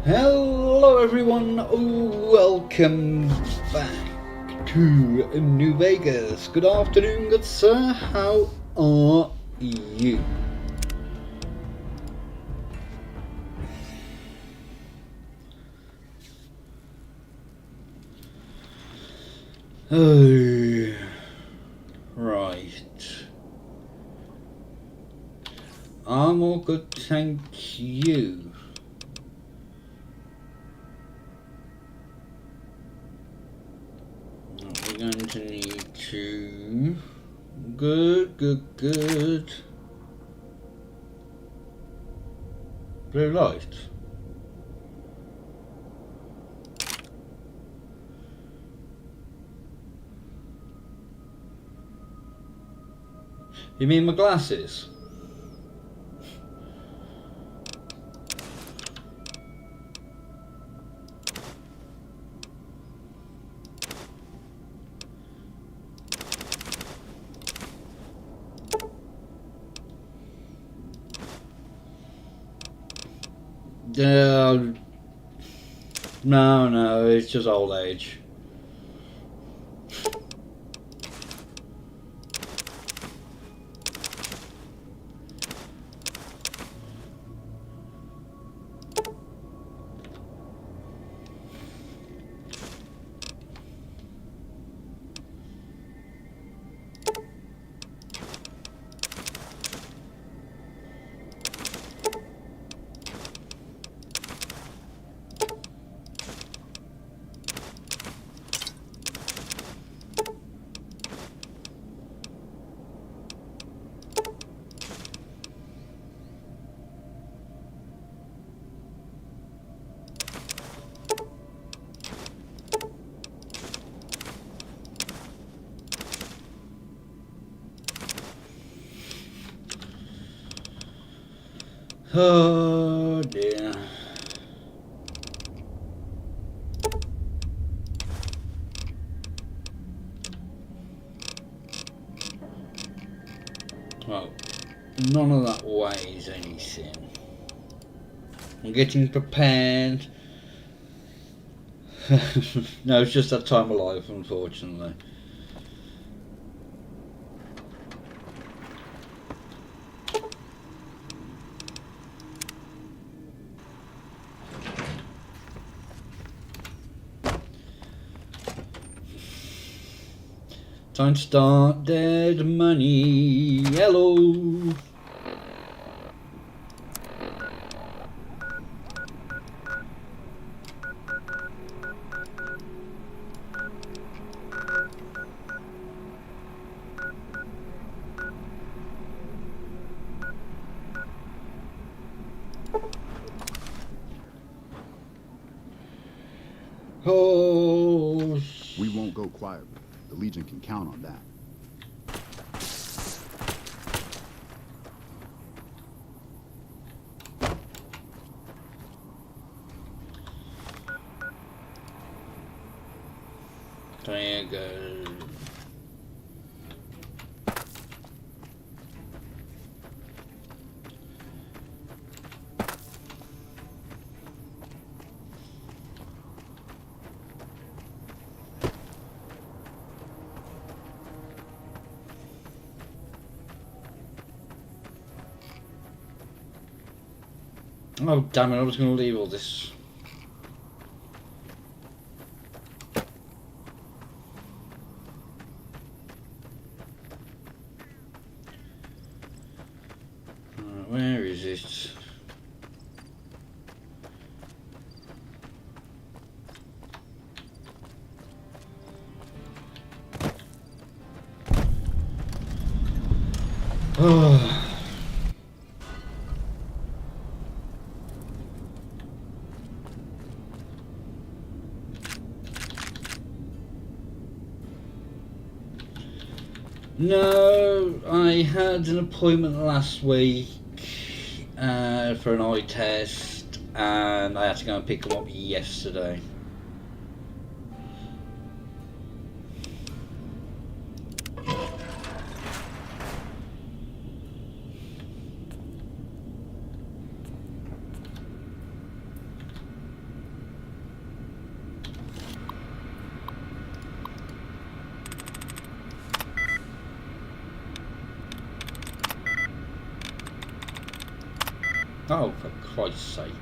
Hello everyone, welcome back to New Vegas. Good afternoon, good sir, how are you? Oh, right. I'm all good, thank you. We're going to need to... Good. Blue light. You mean my glasses? No, it's just old age. Oh dear. Well, none of that weighs anything. I'm getting prepared. No, it's just that time of life, unfortunately. Time to start dead money. Hello. Oh. We won't go quietly. The Legion can count on that. There you go. Oh damn it, I was going to leave all this. Where is it? Oh. No, I had an appointment last week for an eye test, and I had to go and pick them up yesterday. Oh, for Christ's sake.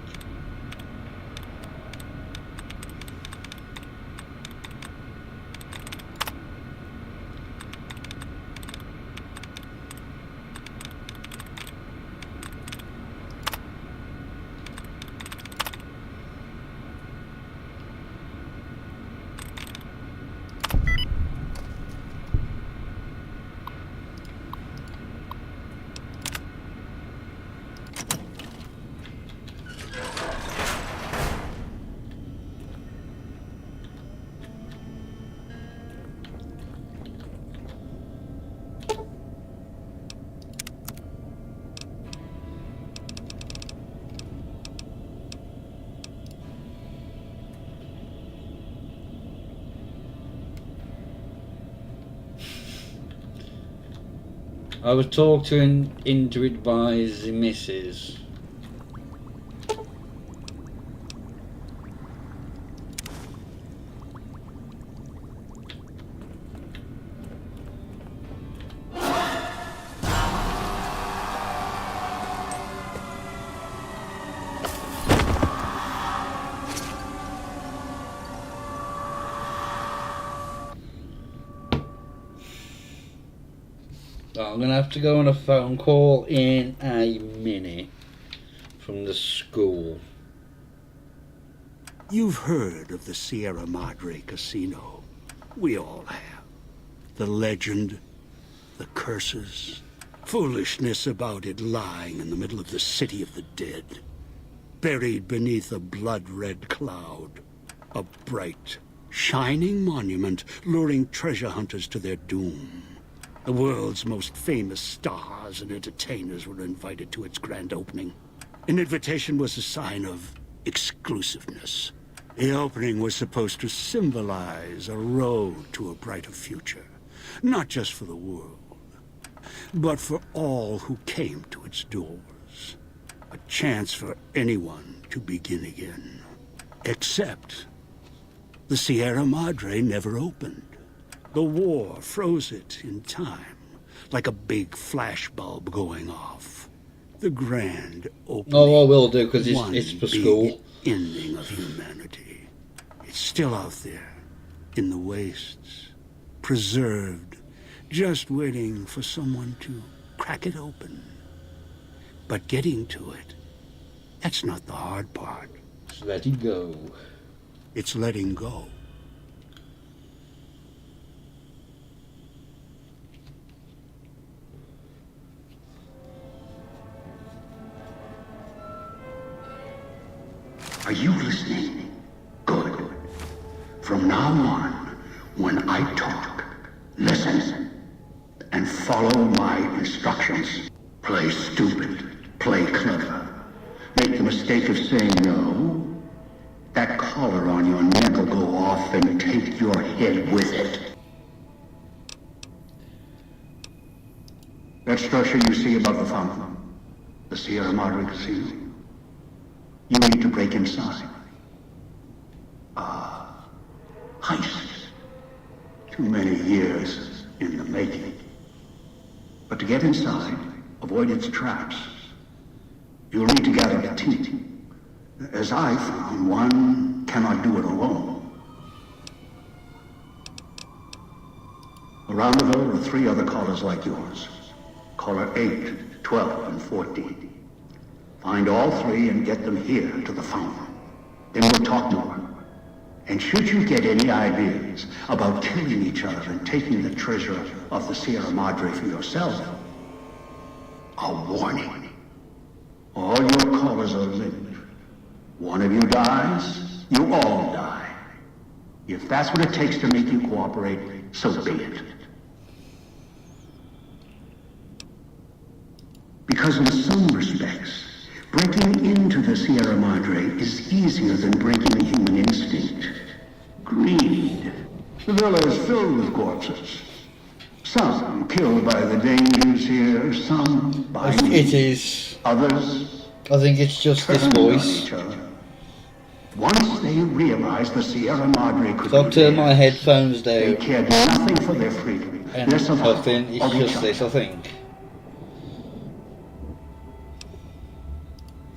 I was talked to into it by the missus. I'm going to have to go on a phone call in a minute from the school. You've heard of the Sierra Madre Casino. We all have. The legend, the curses, foolishness about it lying in the middle of the city of the dead. Buried beneath a blood-red cloud. A bright, shining monument luring treasure hunters to their doom. The world's most famous stars and entertainers were invited to its grand opening. An invitation was a sign of exclusiveness. The opening was supposed to symbolize a road to a brighter future. Not just for the world, but for all who came to its doors. A chance for anyone to begin again. Except the Sierra Madre never opened. The war froze it in time, like a big flashbulb going off. The grand opening. Oh, I will do, because it's for school. Ending of humanity. It's still out there, in the wastes, preserved, just waiting for someone to crack it open. But getting to it, that's not the hard part. Just let it go. It's letting go. Are you listening? Good. From now on, when I talk, listen and follow my instructions. Play stupid, play clever. Make the mistake of saying no. That collar on your neck will go off and take your head with it. That structure you see above the fountain, the Sierra Madre Casino. You need to break inside. Heist. Too many years in the making. But to get inside, avoid its traps, you'll need to gather a team. As I found, one cannot do it alone. Around the villa are 3 other callers like yours. Caller 8, 12, and 14. Find all 3 and get them here to the fountain. Then we'll talk more. And should you get any ideas about killing each other and taking the treasure of the Sierra Madre for yourself, a warning. All your callers are linked. One of you dies, you all die. If that's what it takes to make you cooperate, so be it. Because in some respects, breaking into the Sierra Madre is easier than breaking the human instinct. Greed. The villa is filled with corpses. Some killed by the dangers here, some by It is. others. I think it's just this turned on voice. each other. Once they realized the Sierra Madre could So I'll be turn my theirs, headphones they down. cared nothing for their freedom, And their survival, nothing, it's or each just other. this, I think.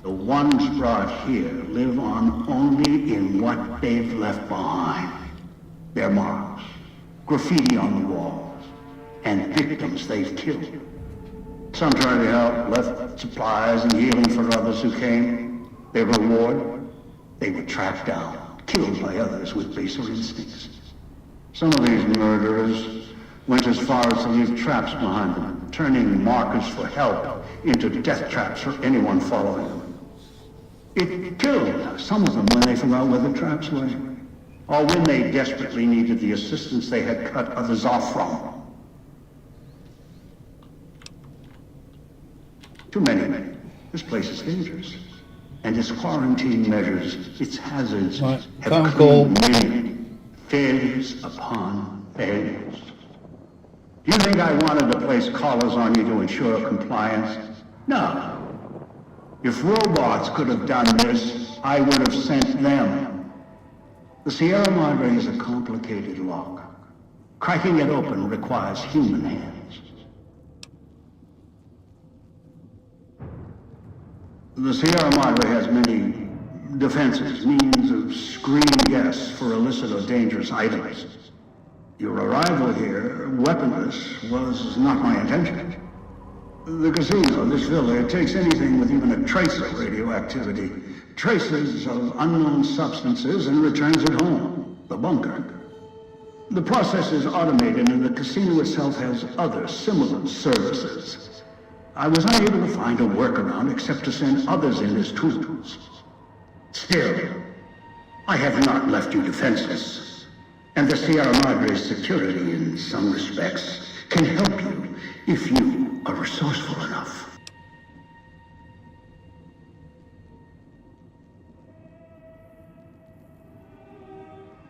The ones brought here live on only in what they've left behind. Their marks, graffiti on the walls, and victims they've killed. Some tried to help, left supplies and healing for others who came. Their reward? They were tracked down, killed by others with baser instincts. Some of these murderers went as far as to leave traps behind them, turning markers for help into death traps for anyone following them. It killed some of them when they forgot where the traps were, or when they desperately needed the assistance they had cut others off from. Too many. This place is dangerous. And its quarantine measures, its hazards, Right. have Phone claimed many failures upon failures. Do you think I wanted to place collars on you to ensure compliance? No. If robots could have done this, I would have sent them. The Sierra Madre is a complicated lock. Cracking it open requires human hands. The Sierra Madre has many defenses, means of screening guests for illicit or dangerous items. Your arrival here, weaponless, was not my intention. The casino, this villa, it takes anything with even a trace of radioactivity, traces of unknown substances, and returns it home, the bunker. The process is automated, and the casino itself has other similar services. I was unable to find a workaround except to send others in as tools. Still, I have not left you defenseless, and the Sierra Madre's security, in some respects, can help you if you are resourceful enough.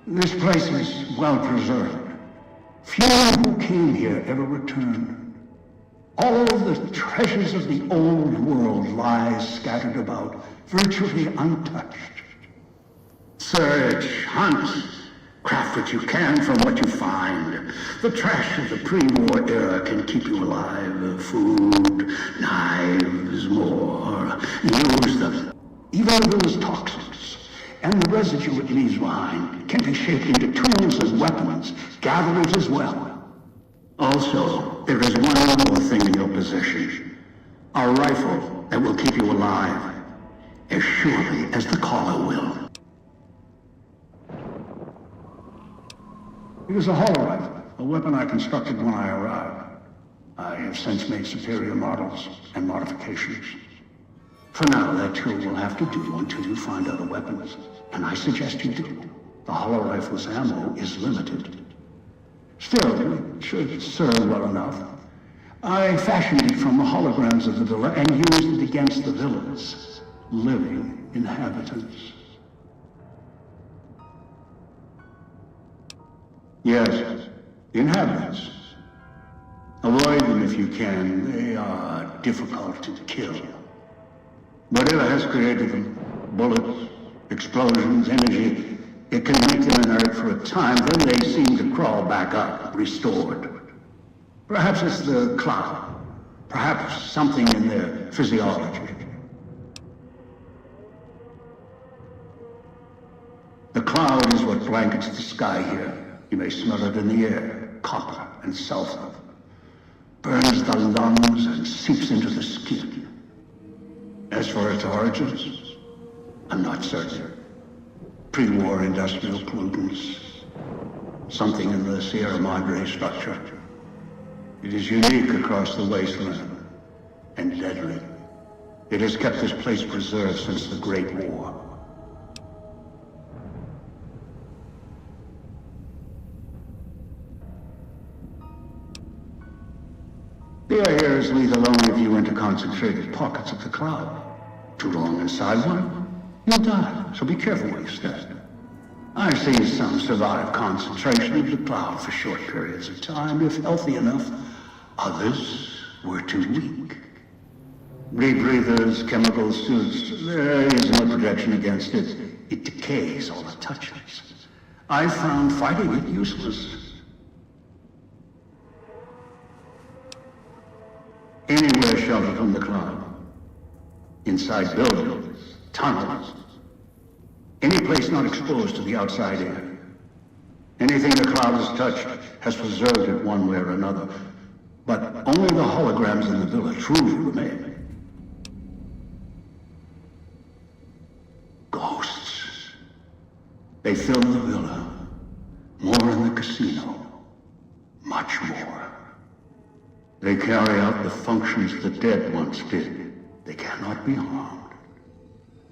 This place is well preserved. Few who came here ever returned. All the treasures of the old world lie scattered about, virtually untouched. Search, hunt, craft what you can from what you find. The trash of the pre-war era can keep you alive. Food, knives, more. Use them. Even those toxins and the residue it leaves behind can be shaped into tools and weapons, gatherers as well. Also, there is one more thing in your possession. A rifle that will keep you alive, as surely as the caller will. It is a hollow rifle, a weapon I constructed when I arrived. I have since made superior models and modifications. For now, that tool will have to do until you find other weapons, and I suggest you do. The hollow rifle's ammo is limited. Still, it should serve well enough. I fashioned it from the holograms of the villa and used it against the villa's living inhabitants. Yes, the inhabitants. Avoid them if you can. They are difficult to kill. Whatever has created them, bullets, explosions, energy, it can make them inert for a time, then they seem to crawl back up, restored. Perhaps it's the cloud. Perhaps something in their physiology. The cloud is what blankets the sky here. You may smell it in the air, copper and sulfur. Burns the lungs and seeps into the skin. As for its origins, I'm not certain. Pre-war industrial pollutants. Something in the Sierra Madre structure. It is unique across the wasteland, and deadly. It has kept this place preserved since the Great War. The air here is lethal only if you enter concentrated pockets of the cloud. Too long inside one, you'll die, so be careful where you step. I've seen some survive concentration of the cloud for short periods of time, if healthy enough. Others were too weak. Rebreathers, chemical suits, there is no protection against it. It decays all it touches. I found fighting it useless. Anywhere sheltered from the cloud. inside buildings, tunnels, any place not exposed to the outside air. Anything the cloud has touched has preserved it one way or another, but only the holograms in the villa truly remain. Ghosts. They fill the villa. More in the casino. Much more. They carry out the functions the dead once did. They cannot be harmed.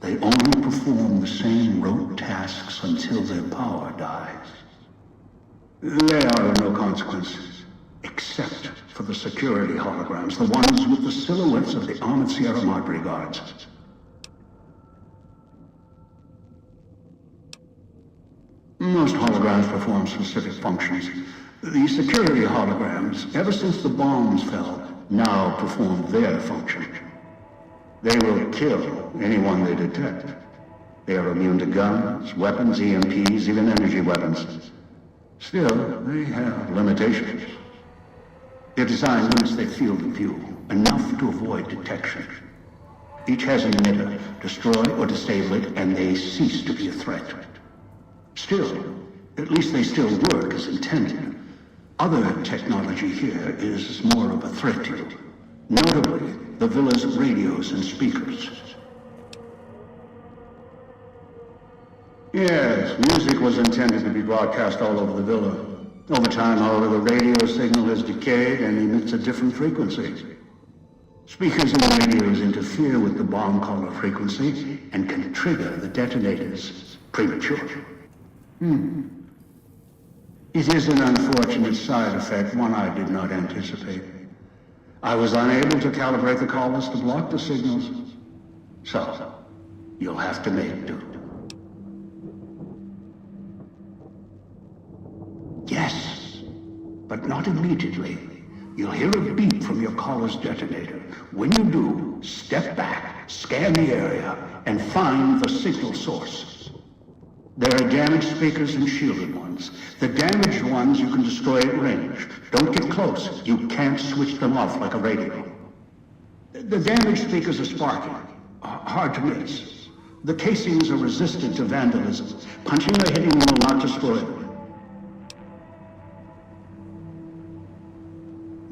They only perform the same rote tasks until their power dies. They are of no consequence, except for the security holograms, the ones with the silhouettes of the armored Sierra Madre guards. Most holograms perform specific functions. The security holograms, ever since the bombs fell, now perform their function. They will kill anyone they detect. They are immune to guns, weapons, EMPs, even energy weapons. Still, they have limitations. Their design limits their field of view, enough to avoid detection. Each has an emitter. Destroy or disable it, and they cease to be a threat. Still, at least they still work as intended. Other technology here is more of a threat to you. Notably, the villa's radios and speakers. Yes, music was intended to be broadcast all over the villa. Over time, however, the radio signal has decayed and emits a different frequency. Speakers and radios interfere with the bomb caller frequency and can trigger the detonators prematurely. It is an unfortunate side effect, one I did not anticipate. I was unable to calibrate the callers to block the signals. So, you'll have to make do. Yes, but not immediately. You'll hear a beep from your caller's detonator. When you do, step back, scan the area, and find the signal source. There are damaged speakers and shielded ones. The damaged ones you can destroy at range. Don't get close. You can't switch them off like a radio. The damaged speakers are sparking. Hard to miss. The casings are resistant to vandalism. Punching or hitting them will not destroy them.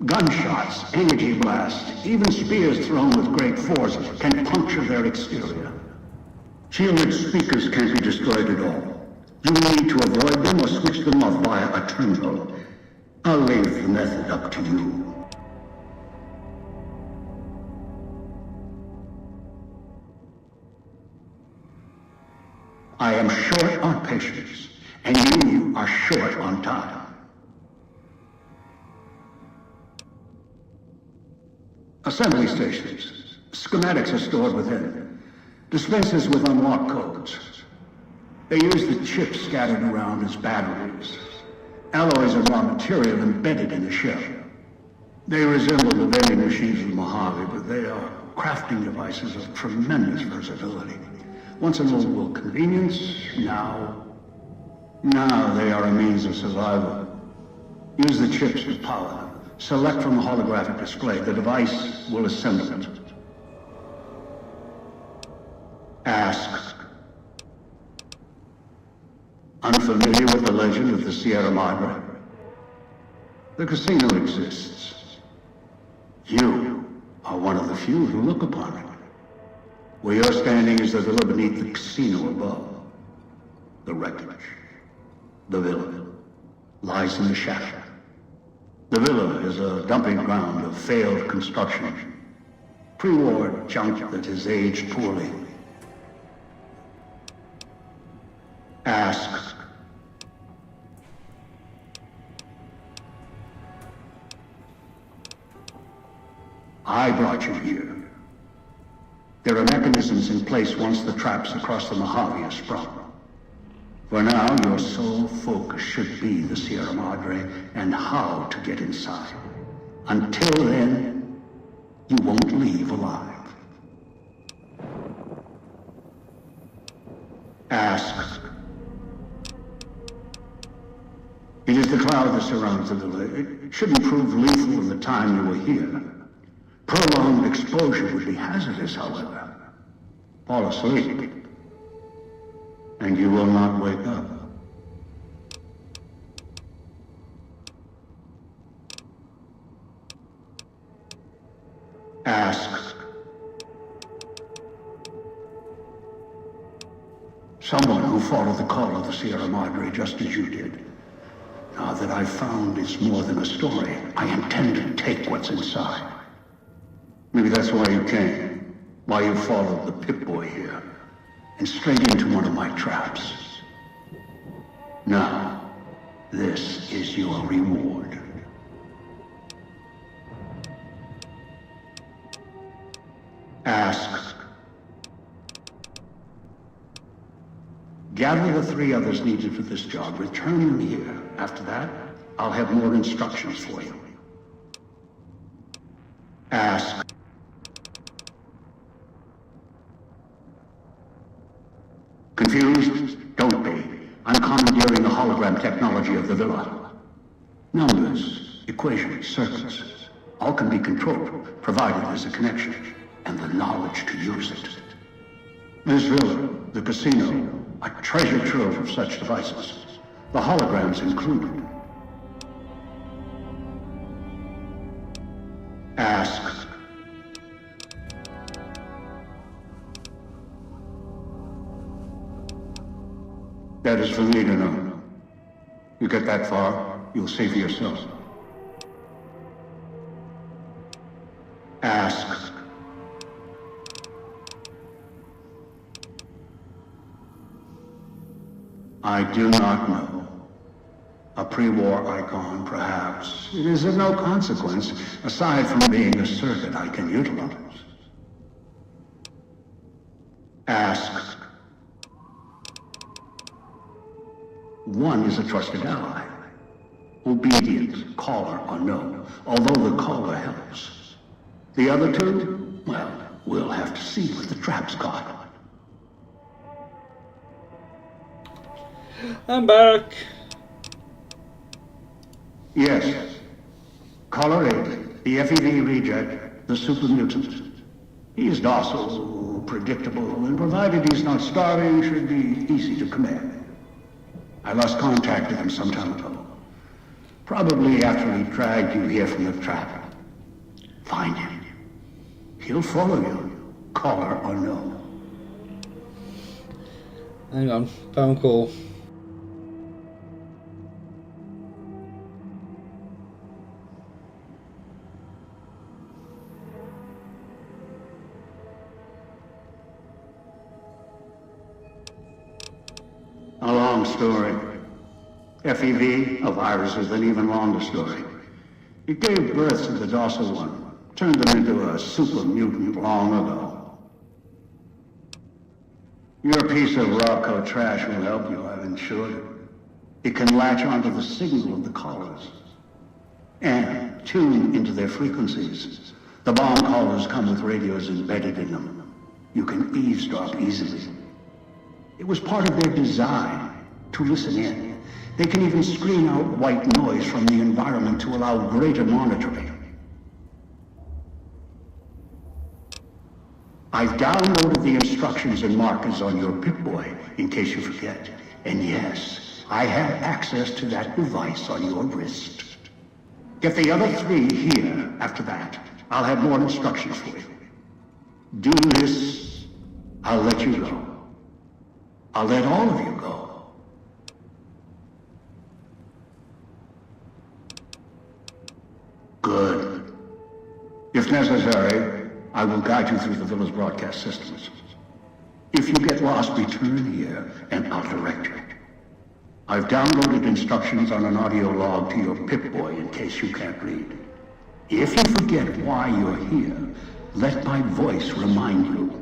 Gunshots, energy blasts, even spears thrown with great force can puncture their exterior. Shielded speakers can't be destroyed at all. You need to avoid them or switch them off via a terminal. I'll leave the method up to you. I am short on patience, and you are short on time. Assembly stations. Schematics are stored within. Dispensers with unlock codes. They use the chips scattered around as batteries. Alloys are raw material embedded in the shell. They resemble the vending machines of Mojave, but they are crafting devices of tremendous versatility. Once an old world convenience, now they are a means of survival. Use the chips to power them. Select from the holographic display. The device will assemble it. Ask. Unfamiliar with the legend of the Sierra Madre? The casino exists. You are one of the few who look upon it. Where you're standing is the villa beneath the casino above. The wreckage. The villa lies in the shadow. The villa is a dumping ground of failed construction. Pre-war junk that has aged poorly. Ask. I brought you here. There are mechanisms in place once the traps across the Mojave are sprung. For now, your sole focus should be the Sierra Madre and how to get inside. Until then, you won't leave alive. Ask. It is the cloud that surrounds the villa. It shouldn't prove lethal in the time you were here. Prolonged exposure would be hazardous, however. fall asleep, and you will not wake up. Ask. Someone who followed the call of the Sierra Madre just as you did. Now that I've found it's more than a story, I intend to take what's inside. Maybe that's why you came. Why you followed the Pip-Boy here. And straight into one of my traps. Now, this is your reward. Ask. Gather the 3 others needed for this job. Return them here. After that, I'll have more instructions for you. Ask. Confused? Don't be. I'm commandeering the hologram technology of the villa. Numbers, equations, circuits, all can be controlled, provided there's a connection, and the knowledge to use it. This villa, the casino, a treasure trove of such devices, the holograms included. Ask. That is for me to know. You get that far, you'll see for yourself. Ask. I do not know. A pre-war icon, perhaps. It is of no consequence, aside from being a circuit I can utilize. Ask. One is a trusted ally. Obedient, caller unknown, although the caller helps. The other 2, well, we'll have to see what the trap's got. I'm back. Yes. Caller 8, the FEV reject, the super mutant. He is docile, predictable, and provided he's not starving, should be easy to command. I lost contact with him some time ago. Probably after he dragged you here from the trap. Find him. He'll follow you, caller or no. Hang on, phone call. A long story. FEV, a virus, is an even longer story. It gave birth to the docile one, turned him into a super mutant long ago. Your piece of Rocco trash will help you, I've ensured it. It can latch onto the signal of the callers and tune into their frequencies. The bomb callers come with radios embedded in them. You can eavesdrop easily. It was part of their design to listen in. They can even screen out white noise from the environment to allow greater monitoring. I've downloaded the instructions and markers on your Pip-Boy, in case you forget. And yes, I have access to that device on your wrist. Get the other 3 here. After that, I'll have more instructions for you. Do this, I'll let you go. I'll let all of you go. Good. If necessary, I will guide you through the villa's broadcast systems. If you get lost, return here, and I'll direct you. I've downloaded instructions on an audio log to your Pip-Boy in case you can't read. If you forget why you're here, let my voice remind you.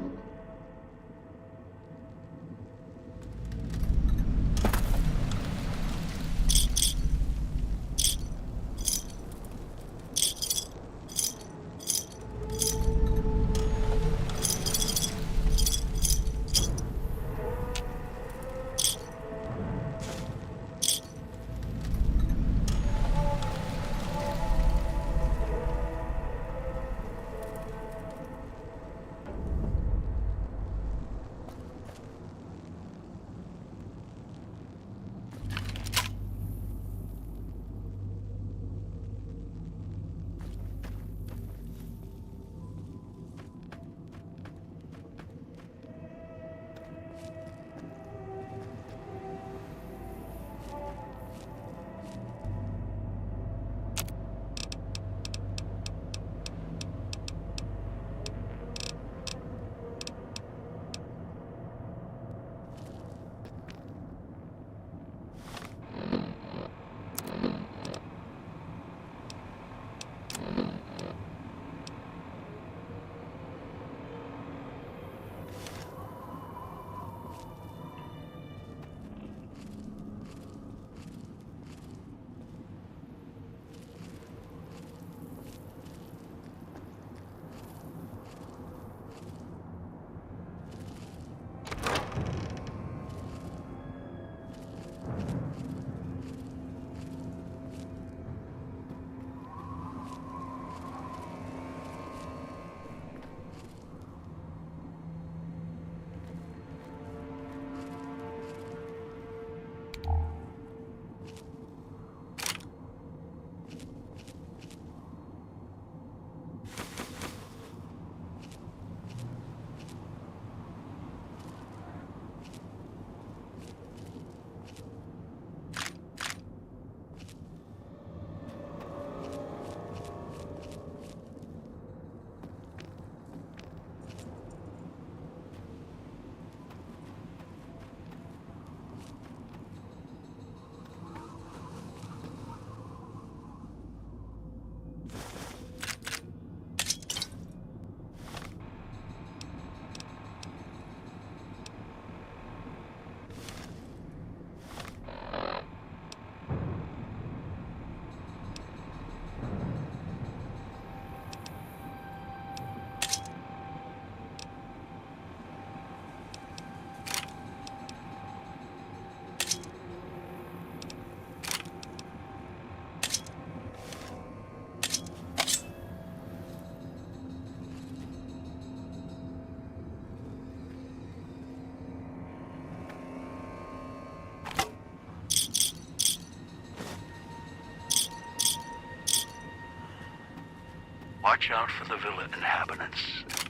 Watch out for the villa inhabitants.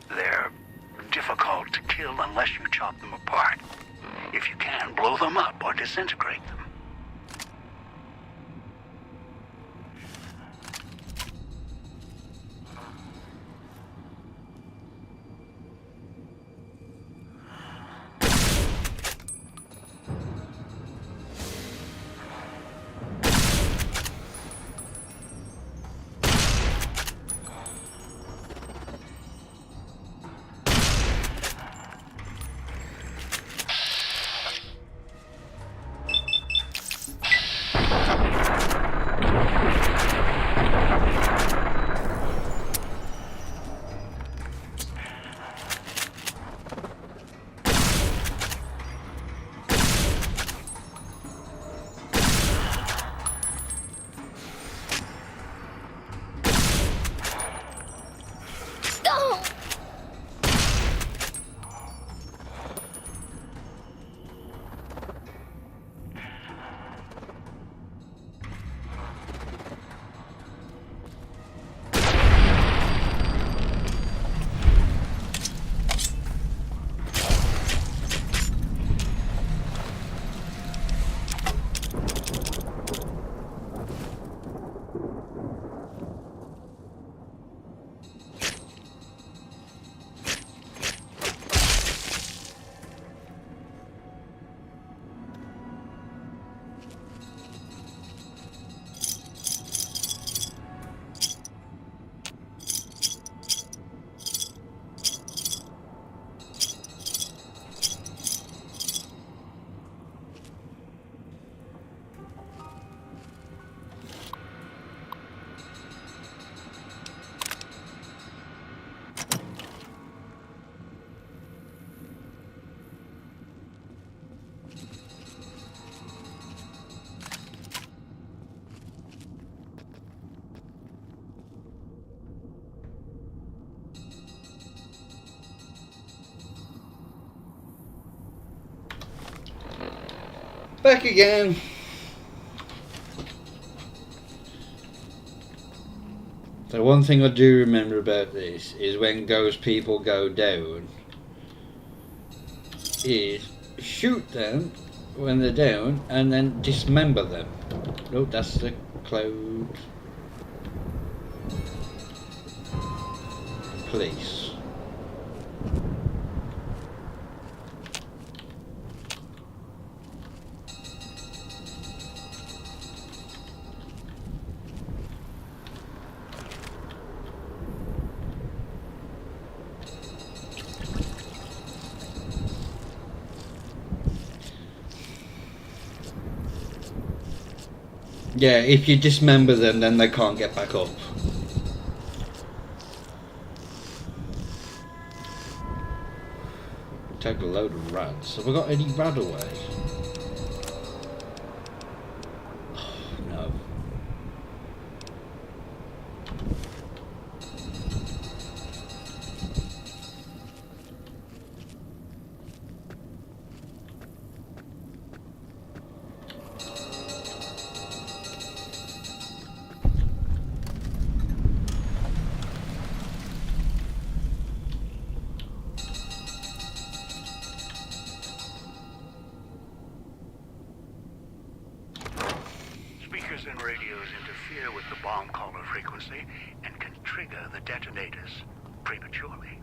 They're difficult to kill unless you chop them apart. If you can, blow them up or disintegrate them. Back again. So one thing I do remember about this is when ghost people go down, is shoot them when they're down and then dismember them. No, that's the cloud. Police. Yeah, if you dismember them, then they can't get back up. Take a load of rats. Have I got any rat away? Oh, no. radios interfere with the bomb caller frequency and can trigger the detonators prematurely.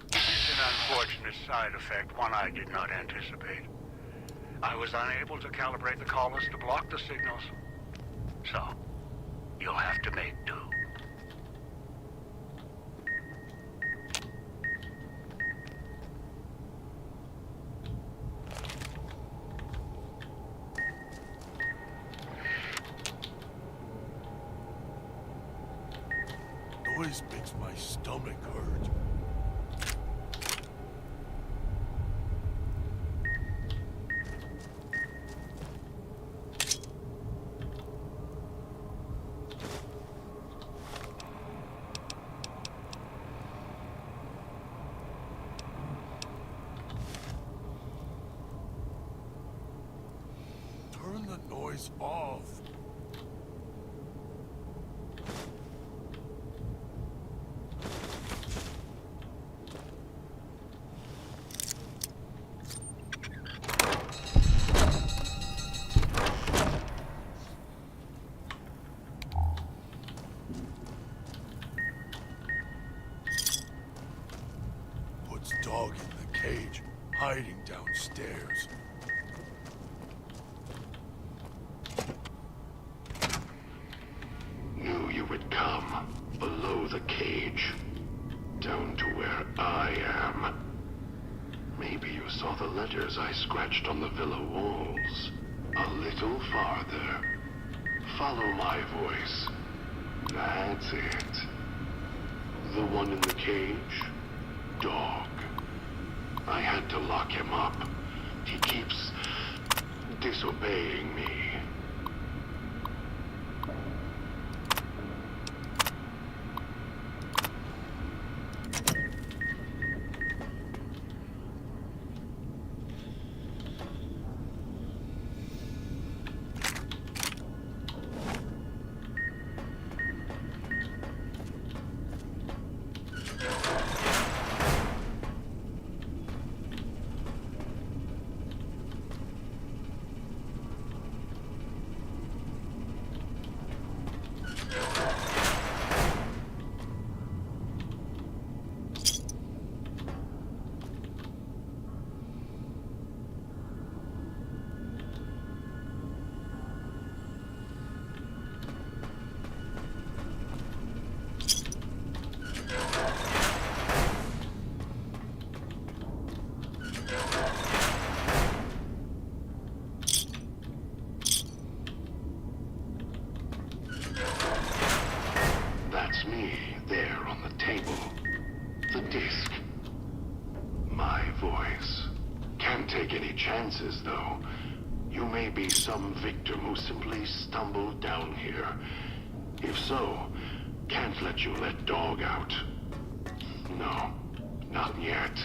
It's an unfortunate side effect, one I did not anticipate. I was unable to calibrate the callers to block the signals. So, you'll have to make do. Noise makes my stomach hurt. Turn the noise off. Puts dog in the cage, hiding downstairs. Knew you would come. Below the cage. Down to where I am. Maybe you saw the letters I scratched on the villa walls. A little farther. Follow my voice. That's it. The one in the cage? Dog. I had to lock him up. He keeps disobeying me. That's me, there on the table. The disc. My voice. Can't take any chances, though. You may be some victim who simply stumbled down here. If so, can't let you let Dog out. No, not yet.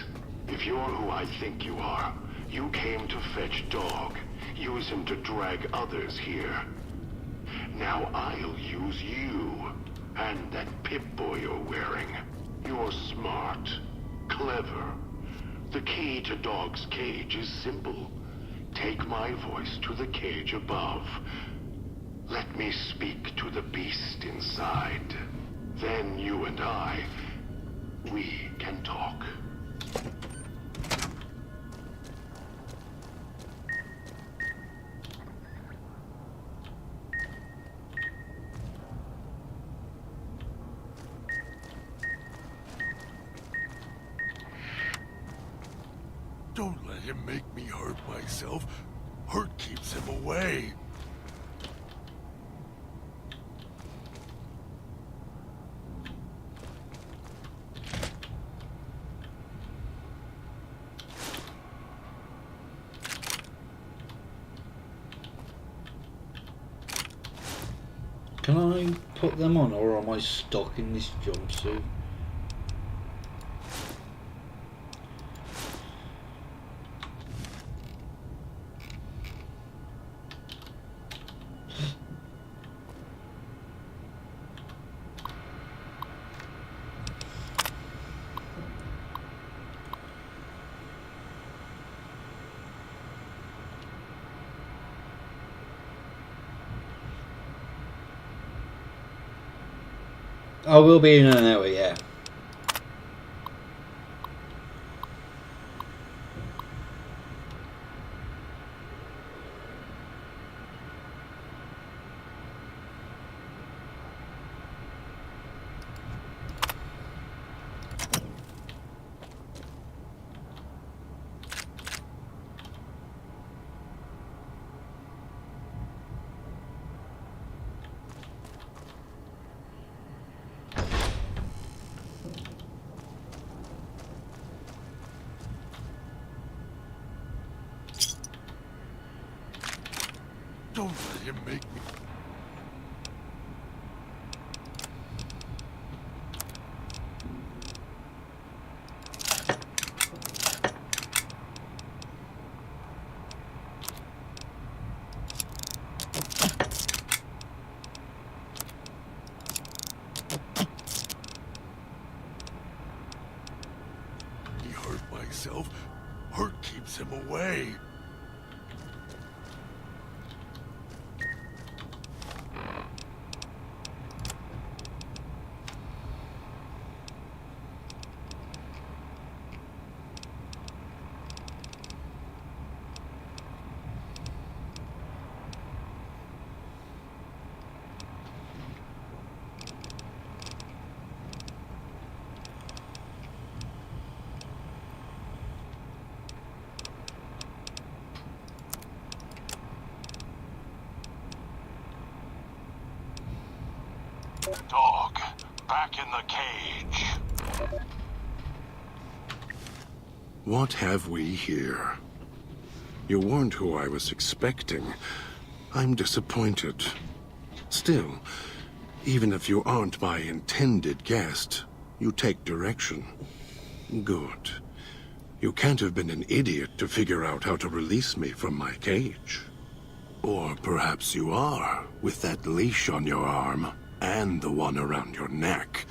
If you're who I think you are, you came to fetch Dog. Use him to drag others here. Now I'll use you. And that Pip-Boy you're wearing. You're smart. Clever. The key to Dog's cage is simple. Take my voice to the cage above. Let me speak to the beast inside. Then you and I, we can talk. Don't let him make me hurt myself. Hurt keeps him away. Can I put them on, or am I stuck in this jumpsuit? I will be in an hour, yeah. Don't let him make me... He hurt myself. Hurt keeps him away. Dog, back in the cage. What have we here? You weren't who I was expecting. I'm disappointed. Still, even if you aren't my intended guest, you take direction. Good. You can't have been an idiot to figure out how to release me from my cage. Or perhaps you are, with that leash on your arm, and the one around your neck.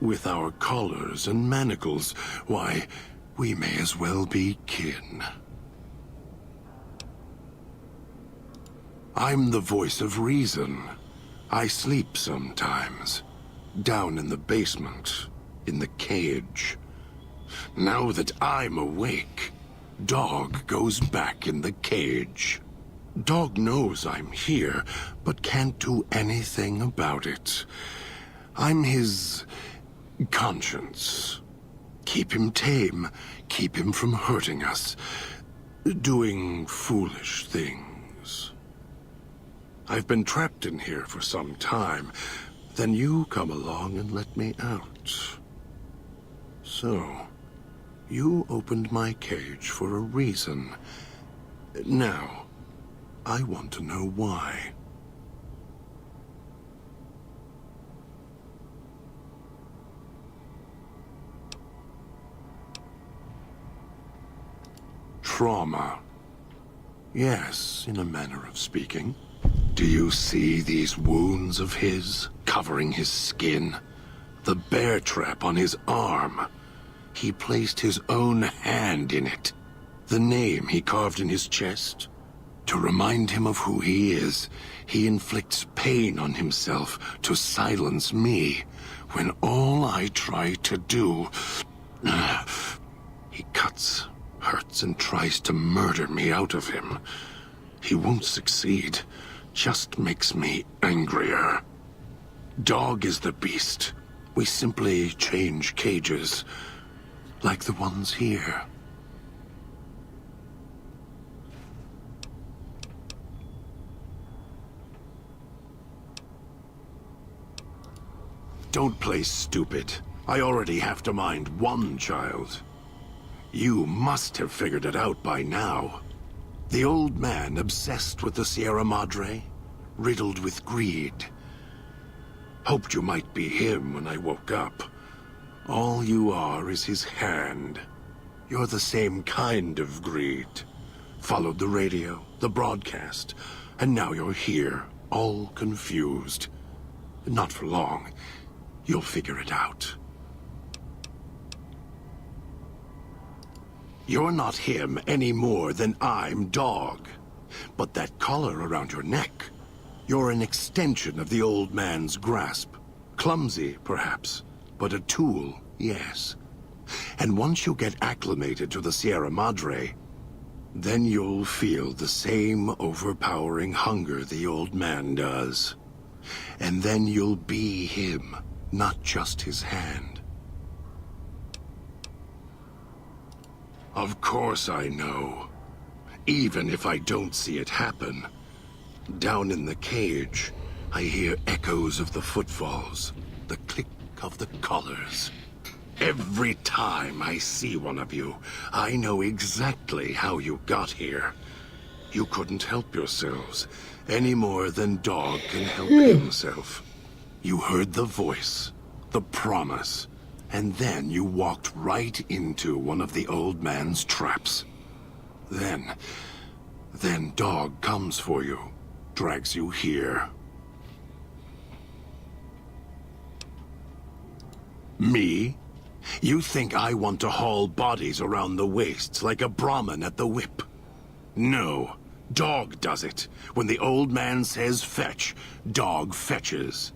With our collars and manacles, why, we may as well be kin. I'm the voice of reason. I sleep sometimes. Down in the basement, in the cage. Now that I'm awake, Dog goes back in the cage. Dog knows I'm here, but can't do anything about it. I'm his conscience. Keep him tame, keep him from hurting us, doing foolish things. I've been trapped in here for some time. Then you come along and let me out. So, you opened my cage for a reason. Now, I want to know why. Trauma. Yes, in a manner of speaking. Do you see these wounds of his, covering his skin? The bear trap on his arm. He placed his own hand in it. The name he carved in his chest. To remind him of who he is, he inflicts pain on himself to silence me, when all I try to do... He cuts, hurts, and tries to murder me out of him. He won't succeed, just makes me angrier. Dog is the beast. We simply change cages, like the ones here. Don't play stupid. I already have to mind one child. You must have figured it out by now. The old man obsessed with the Sierra Madre, riddled with greed. Hoped you might be him when I woke up. All you are is his hand. You're the same kind of greed. Followed the radio, the broadcast, and now you're here, all confused. Not for long. You'll figure it out. You're not him any more than I'm Dog. But that collar around your neck, you're an extension of the old man's grasp, Clumsy, perhaps, but a tool, yes. And once you get acclimated to the Sierra Madre, then you'll feel the same overpowering hunger the old man does. And then you'll be him, not just his hand. Of course I know. Even if I don't see it happen. Down in the cage, I hear echoes of the footfalls, the click of the collars. Every time I see one of you, I know exactly how you got here. You couldn't help yourselves, any more than dog can help himself. You heard the voice, the promise, and then you walked right into one of the old man's traps. Then dog comes for you, drags you here. Me? You think I want to haul bodies around the wastes like a Brahmin at the whip? No, dog does it. When the old man says fetch, dog fetches.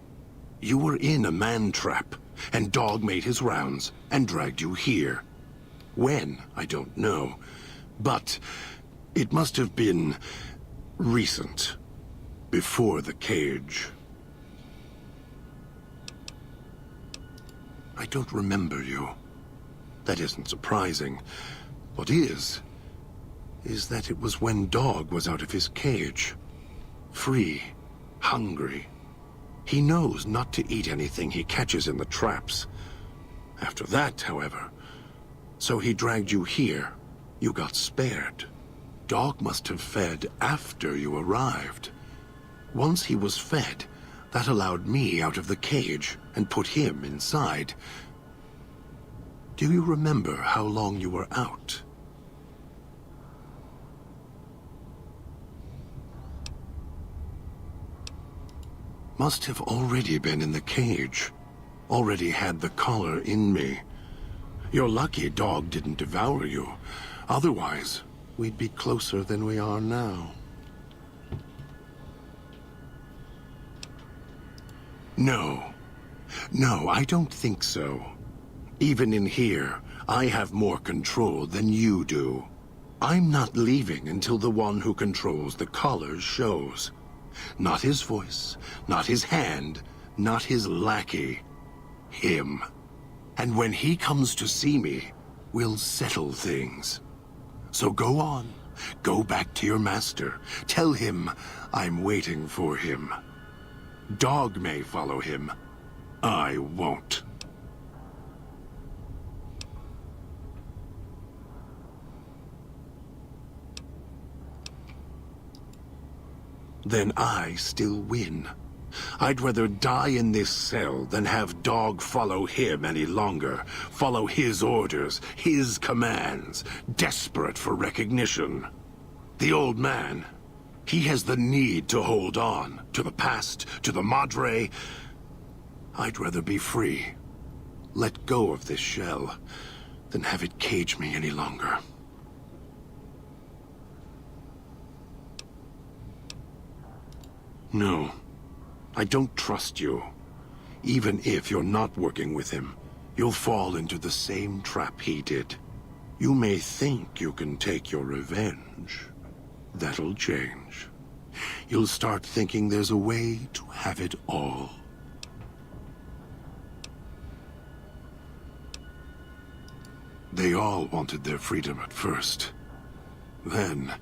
You were in a man trap, and dog made his rounds and dragged you here. When, I don't know, but it must have been recent, before the cage. I don't remember you. That isn't surprising. What is that it was when Dog was out of his cage. Free, hungry. He knows not to eat anything he catches in the traps. After that, however, so he dragged you here. You got spared. Dog must have fed after you arrived. Once he was fed, that allowed me out of the cage and put him inside. Do you remember how long you were out? Must have already been in the cage. Already had the collar in me. You're lucky Dog didn't devour you. Otherwise, we'd be closer than we are now. No, I don't think so. Even in here, I have more control than you do. I'm not leaving until the one who controls the collars shows. Not his voice, not his hand, not his lackey. Him. And when he comes to see me, we'll settle things. So go on. Go back to your master. Tell him I'm waiting for him. Dog may follow him. I won't. Then I still win. I'd rather die in this cell than have Dog follow him any longer. Follow his orders, his commands, desperate for recognition. The old man, he has the need to hold on, to the past, to the Madre. I'd rather be free. Let go of this shell, than have it cage me any longer. No, I don't trust you. Even if you're not working with him, you'll fall into the same trap he did. You may think you can take your revenge. That'll change. You'll start thinking there's a way to have it all. They all wanted their freedom at first. Then,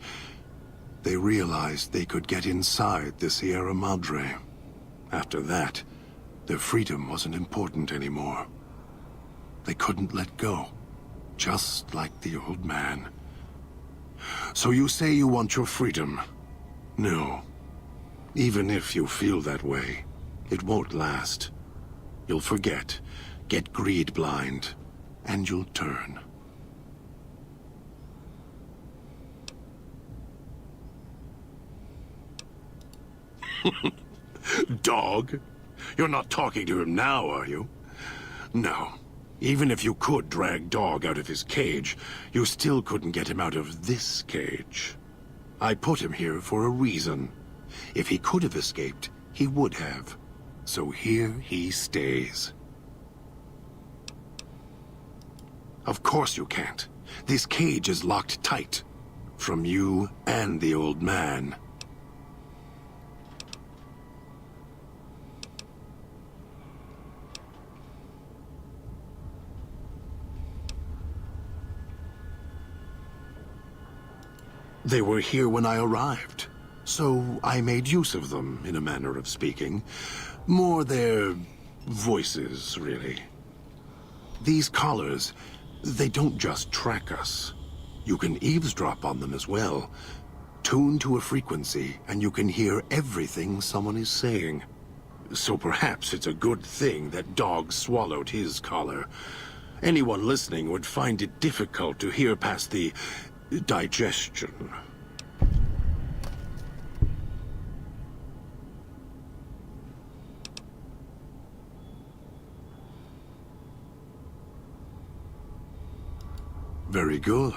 they realized they could get inside the Sierra Madre. After that, their freedom wasn't important anymore. They couldn't let go, just like the old man. So you say you want your freedom? No. Even if you feel that way, it won't last. You'll forget, get greed blind, and you'll turn. Dog? You're not talking to him now, are you? No. Even if you could drag Dog out of his cage, you still couldn't get him out of this cage. I put him here for a reason. If he could have escaped, he would have. so here he stays. Of course you can't. This cage is locked tight. From you and the old man. They were here when I arrived, so I made use of them, in a manner of speaking. More their voices, really. These collars, they don't just track us. You can eavesdrop on them as well. Tune to a frequency, and you can hear everything someone is saying. So perhaps it's a good thing that Dog swallowed his collar. Anyone listening would find it difficult to hear past the digestion. Very good.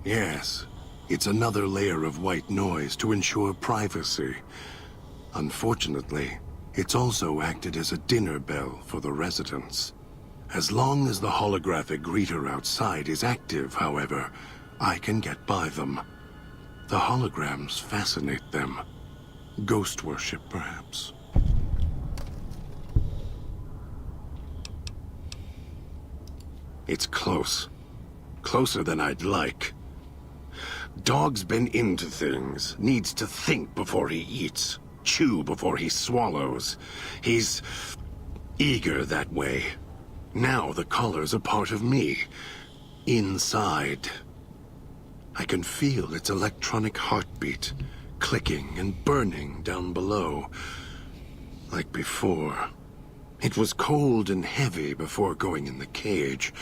Yes, it's another layer of white noise to ensure privacy. Unfortunately, it's also acted as a dinner bell for the residents. As long as the holographic greeter outside is active, however, I can get by them. The holograms fascinate them. Ghost worship, perhaps. It's close. Closer than I'd like. Dog's been into things, needs to think before he eats, chew before he swallows. He's eager that way. Now the collar's a part of me. Inside. I can feel its electronic heartbeat, clicking and burning down below. Like before. It was cold and heavy before going in the cage.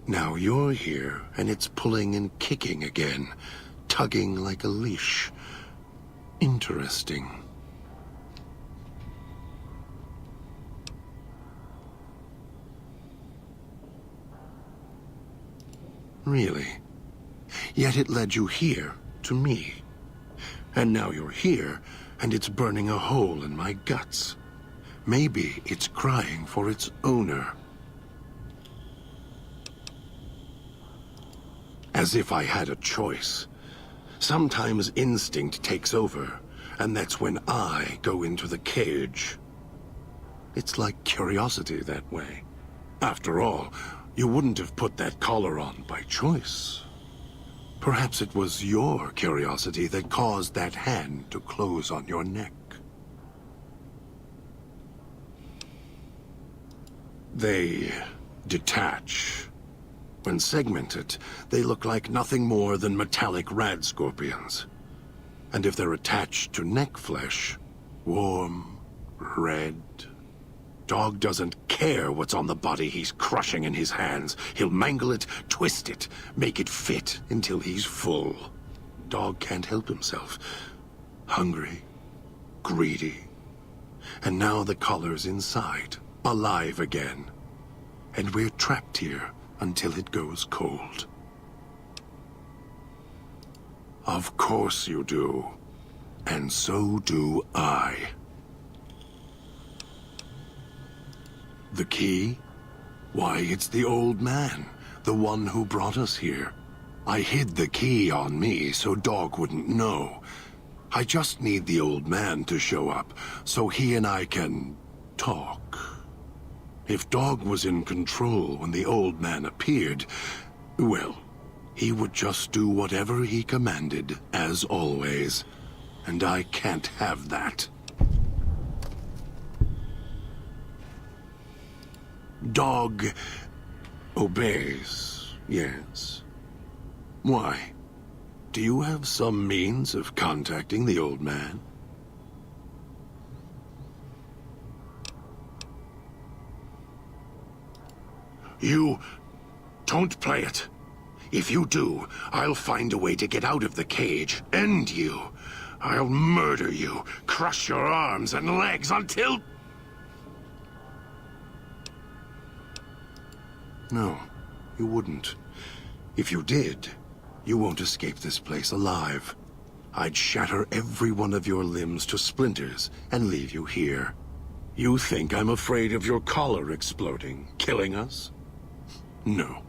Now you're here, and it's pulling and kicking again, tugging like a leash. Interesting. Really? Yet it led you here, to me. And now you're here, and it's burning a hole in my guts. Maybe it's crying for its owner. As if I had a choice. Sometimes instinct takes over, and that's when I go into the cage. It's like curiosity that way. After all, you wouldn't have put that collar on by choice. Perhaps it was your curiosity that caused that hand to close on your neck. They detach. When segmented, they look like nothing more than metallic rad scorpions. And if they're attached to neck flesh, warm, red. Dog doesn't care what's on the body he's crushing in his hands. He'll mangle it, twist it, make it fit until he's full. Dog can't help himself. Hungry, greedy. And now the collar's inside, alive again. And we're trapped here until it goes cold. Of course you do. And so do I. The key? Why, it's the old man, the one who brought us here. I hid the key on me so Dog wouldn't know. I just need the old man to show up, so he and I can talk. If Dog was in control when the old man appeared, well, he would just do whatever he commanded, as always. And I can't have that. Dog obeys, yes. Why? Do you have some means of contacting the old man? You don't play it. If you do, I'll find a way to get out of the cage, end you. I'll murder you, crush your arms and legs until... No, you wouldn't. If you did, you won't escape this place alive. I'd shatter every one of your limbs to splinters and leave you here. You think I'm afraid of your collar exploding, killing us? No.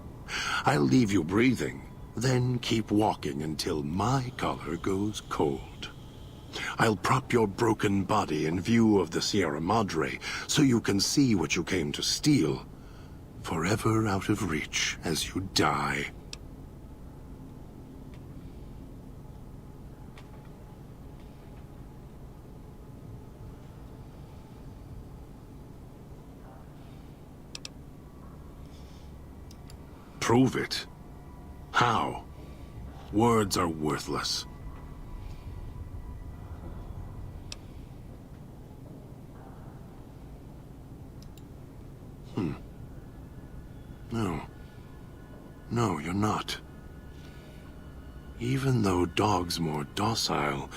I'll leave you breathing, then keep walking until my collar goes cold. I'll prop your broken body in view of the Sierra Madre so you can see what you came to steal, forever out of reach as you die. Prove it. How? Words are worthless. No. No, you're not. Even though dogs more docile,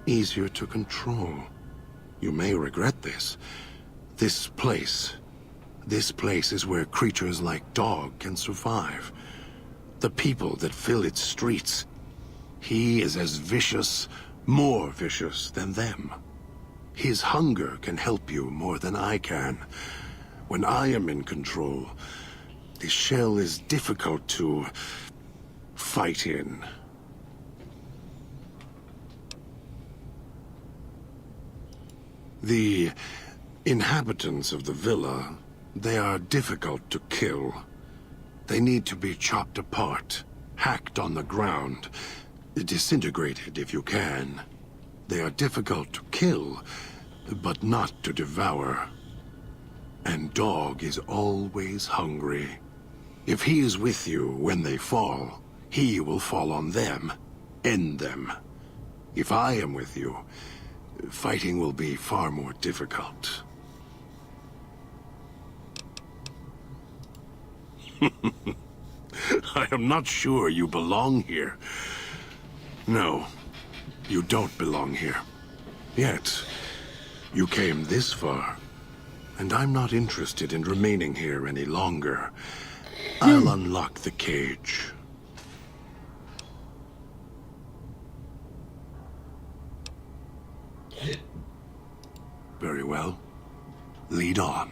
easier to control. You may regret this. This place is where creatures like dog can survive. The people that fill its streets. He is as vicious, more vicious than them. His hunger can help you more than I can. When I am in control, the shell is difficult to fight in. The inhabitants of the villa, they are difficult to kill. They need to be chopped apart, hacked on the ground, disintegrated if you can. They are difficult to kill, but not to devour. And Dog is always hungry. If he is with you when they fall, he will fall on them, end them. If I am with you, fighting will be far more difficult. I am not sure you belong here. No, you don't belong here. Yet, you came this far, and I'm not interested in remaining here any longer. I'll unlock the cage. Very well. Lead on.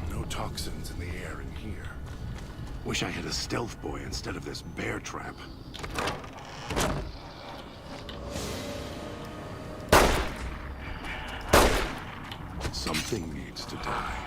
No toxins in the air in here. Wish I had a stealth boy instead of this bear trap. Something needs to die.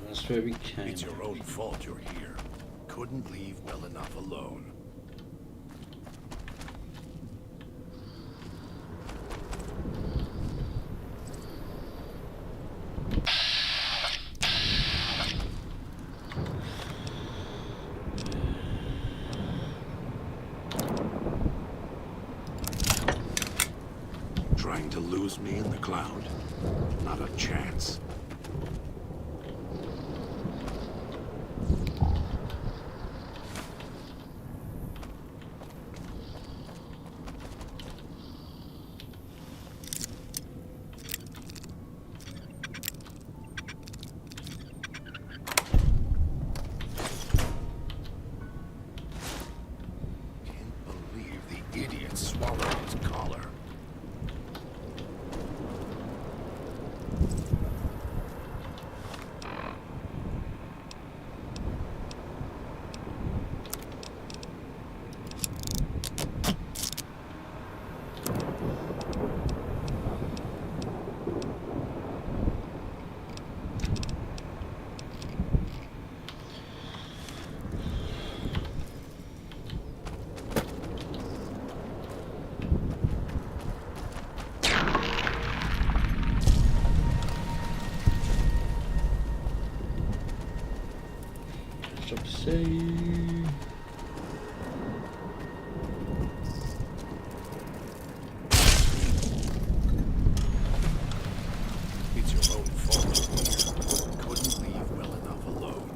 That's where we came. It's your own fault you're here. Couldn't leave well enough alone. Trying to lose me in the cloud? Not a chance. Stop C. It's your own fault. Couldn't leave well enough alone.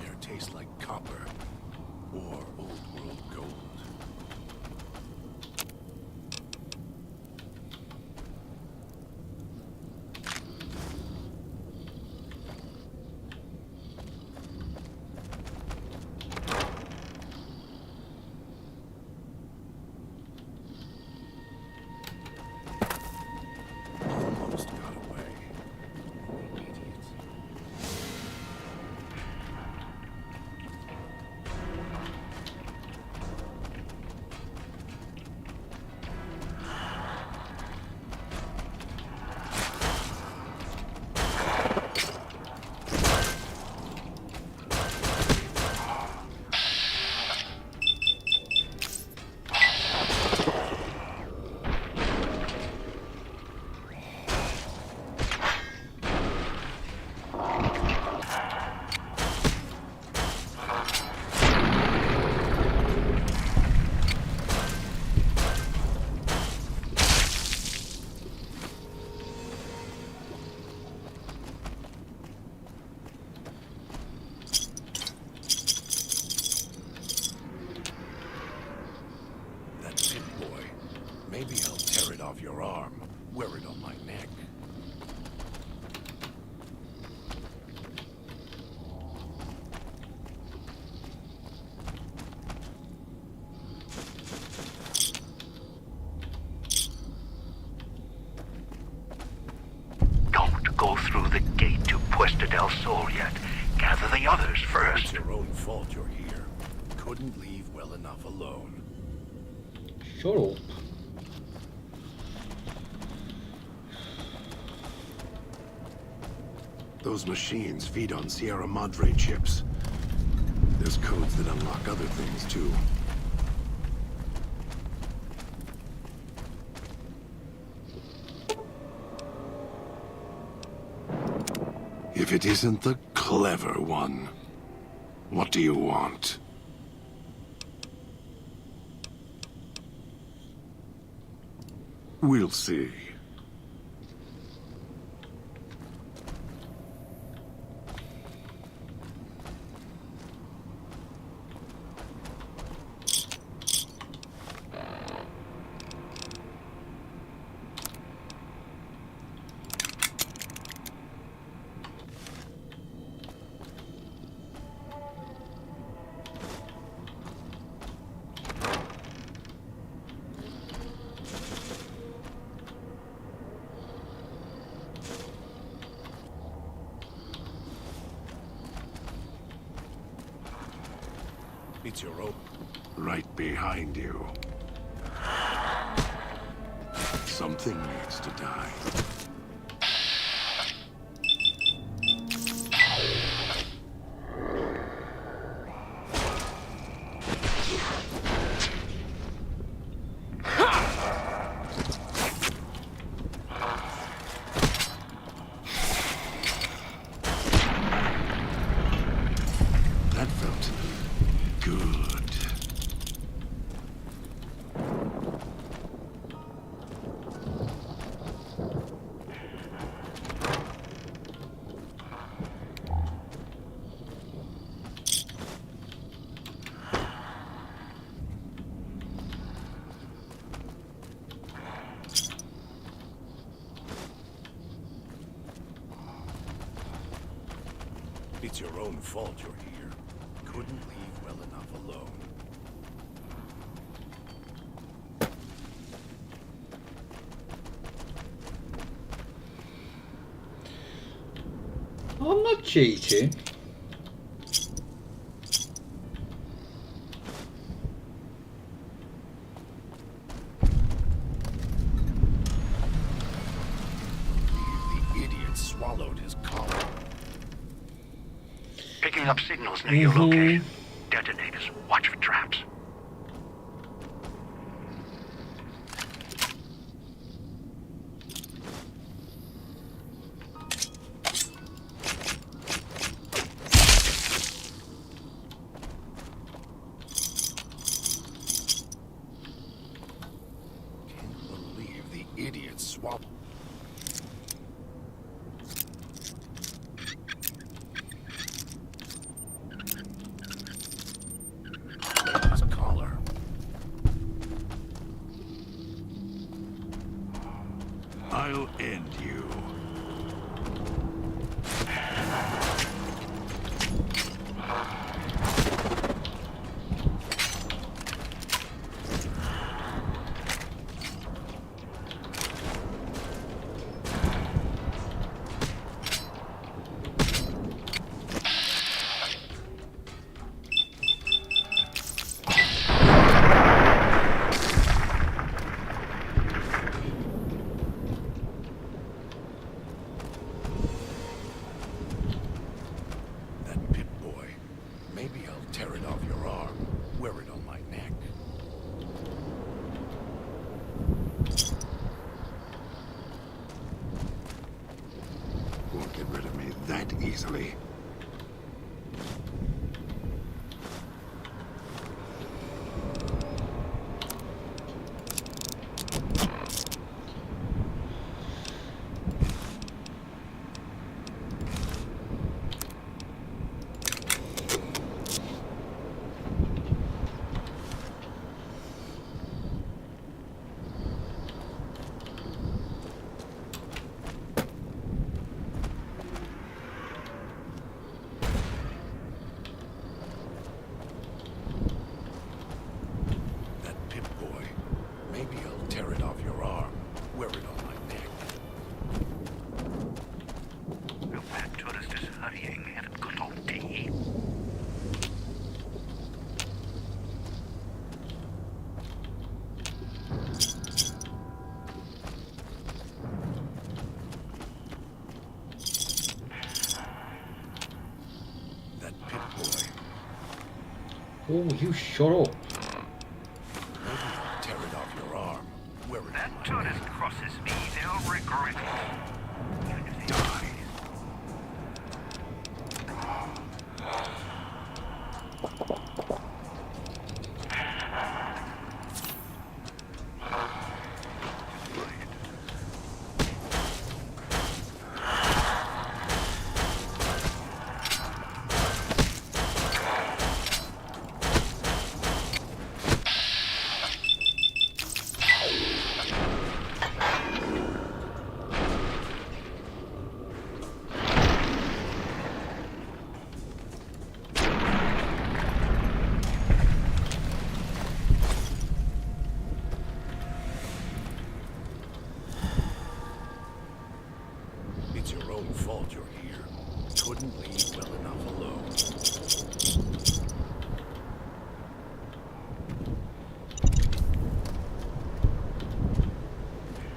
Air tastes like copper or old world gold. Almost got away. Idiots. That pit boy. Maybe I'll tear it off your arm, wear it on my neck. Don't go through the gate to Puesta del Sol yet. Gather the others It's first. your own fault you're here. Couldn't leave well enough alone. Shut up. Those machines feed on Sierra Madre chips. There's codes that unlock other things, too. If it isn't the clever one, what do you want? We'll see. It's your own. Right behind you. Something needs to die. That felt good. It's your own fault you're here. Couldn't leave well enough alone. I'm not cheating. swallowed his collar. Picking up signals near your location. Detonators. Watch for traps. Can't believe the idiot swallowed. His collar. I'll end you. That Pip-Boy. Maybe I'll tear it off your arm. Wear it on my neck. Won't get rid of me that easily. That Pip-Boy. Maybe I'll tear it off your arm. Wear it on my neck. That tourist is hurrying. Haven't got all day. That Pip-Boy. Oh, you shut up. Maybe I'll tear it off your arm. Wear it That on my tourist neck. crosses me, they'll regret it. Even if they Die. It's your own fault you're here. Couldn't leave well enough alone.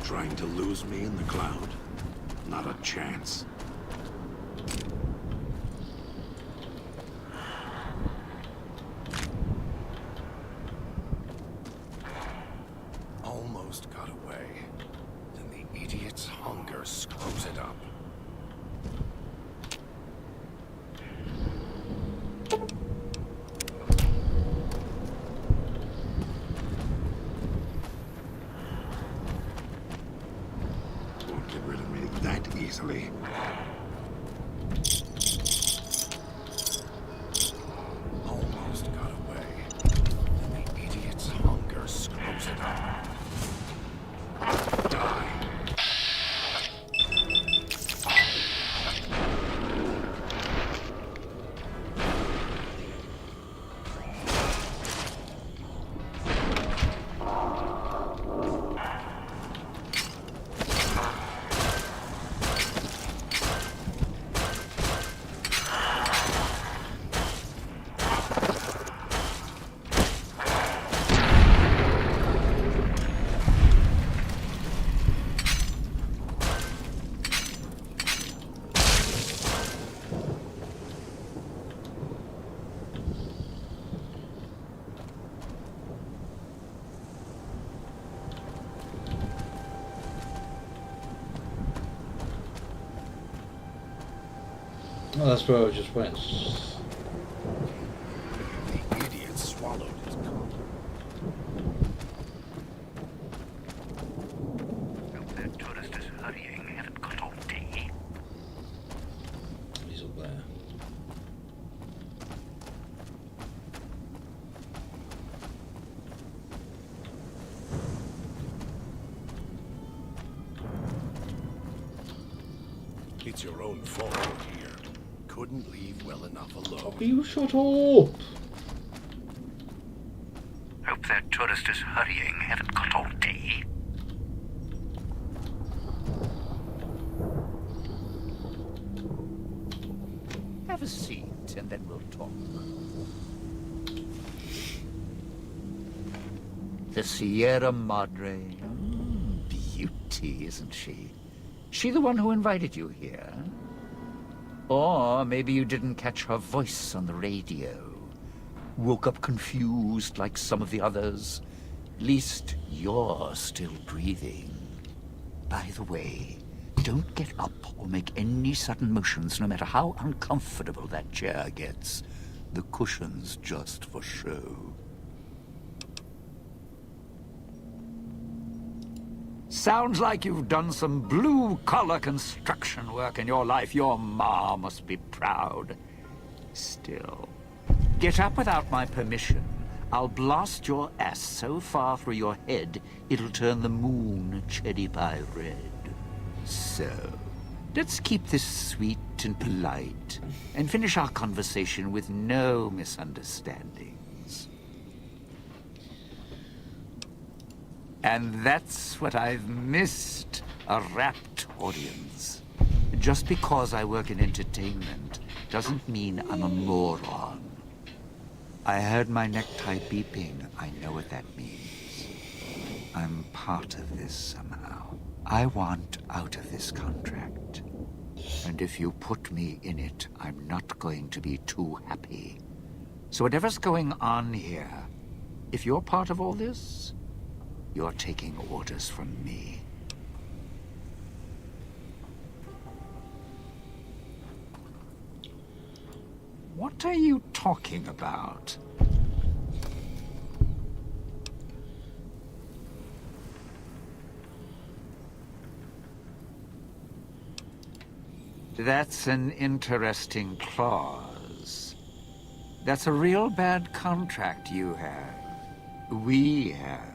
Trying to lose me in the cloud? Not a chance. Almost got away. Then the idiot's hunger screws it up. Won't get rid of me that easily. Almost got away. Then the idiot's hunger screws it up. Die. Oh, that's where I just went. The idiot swallowed his coat. That tourist is hurrying. Haven't got all day. He's up there. It's your own fault you're here. Couldn't leave well enough alone. Will you shut up? Hope that tourist is hurrying. Haven't got all day. Have a seat, and then we'll talk. The Sierra Madre. Beauty, isn't she? She the one who invited you here? Or maybe you didn't catch her voice on the radio. Woke up confused like some of the others. At least you're still breathing. By the way, don't get up or make any sudden motions, no matter how uncomfortable that chair gets. The cushion's just for show. Sounds like you've done some blue-collar construction work in your life. Your ma must be proud. Still, get up without my permission. I'll blast your ass so far through your head, it'll turn the moon cherry pie red. So, let's keep this sweet and polite, and finish our conversation with no misunderstandings. And that's what I've missed, a rapt audience. Just because I work in entertainment doesn't mean I'm a moron. I heard my necktie beeping. I know what that means. I'm part of this somehow. I want out of this contract. And if you put me in it, I'm not going to be too happy. So whatever's going on here, if you're part of all this, you're taking orders from me. What are you talking about? That's an interesting clause. That's a real bad contract you have. We have.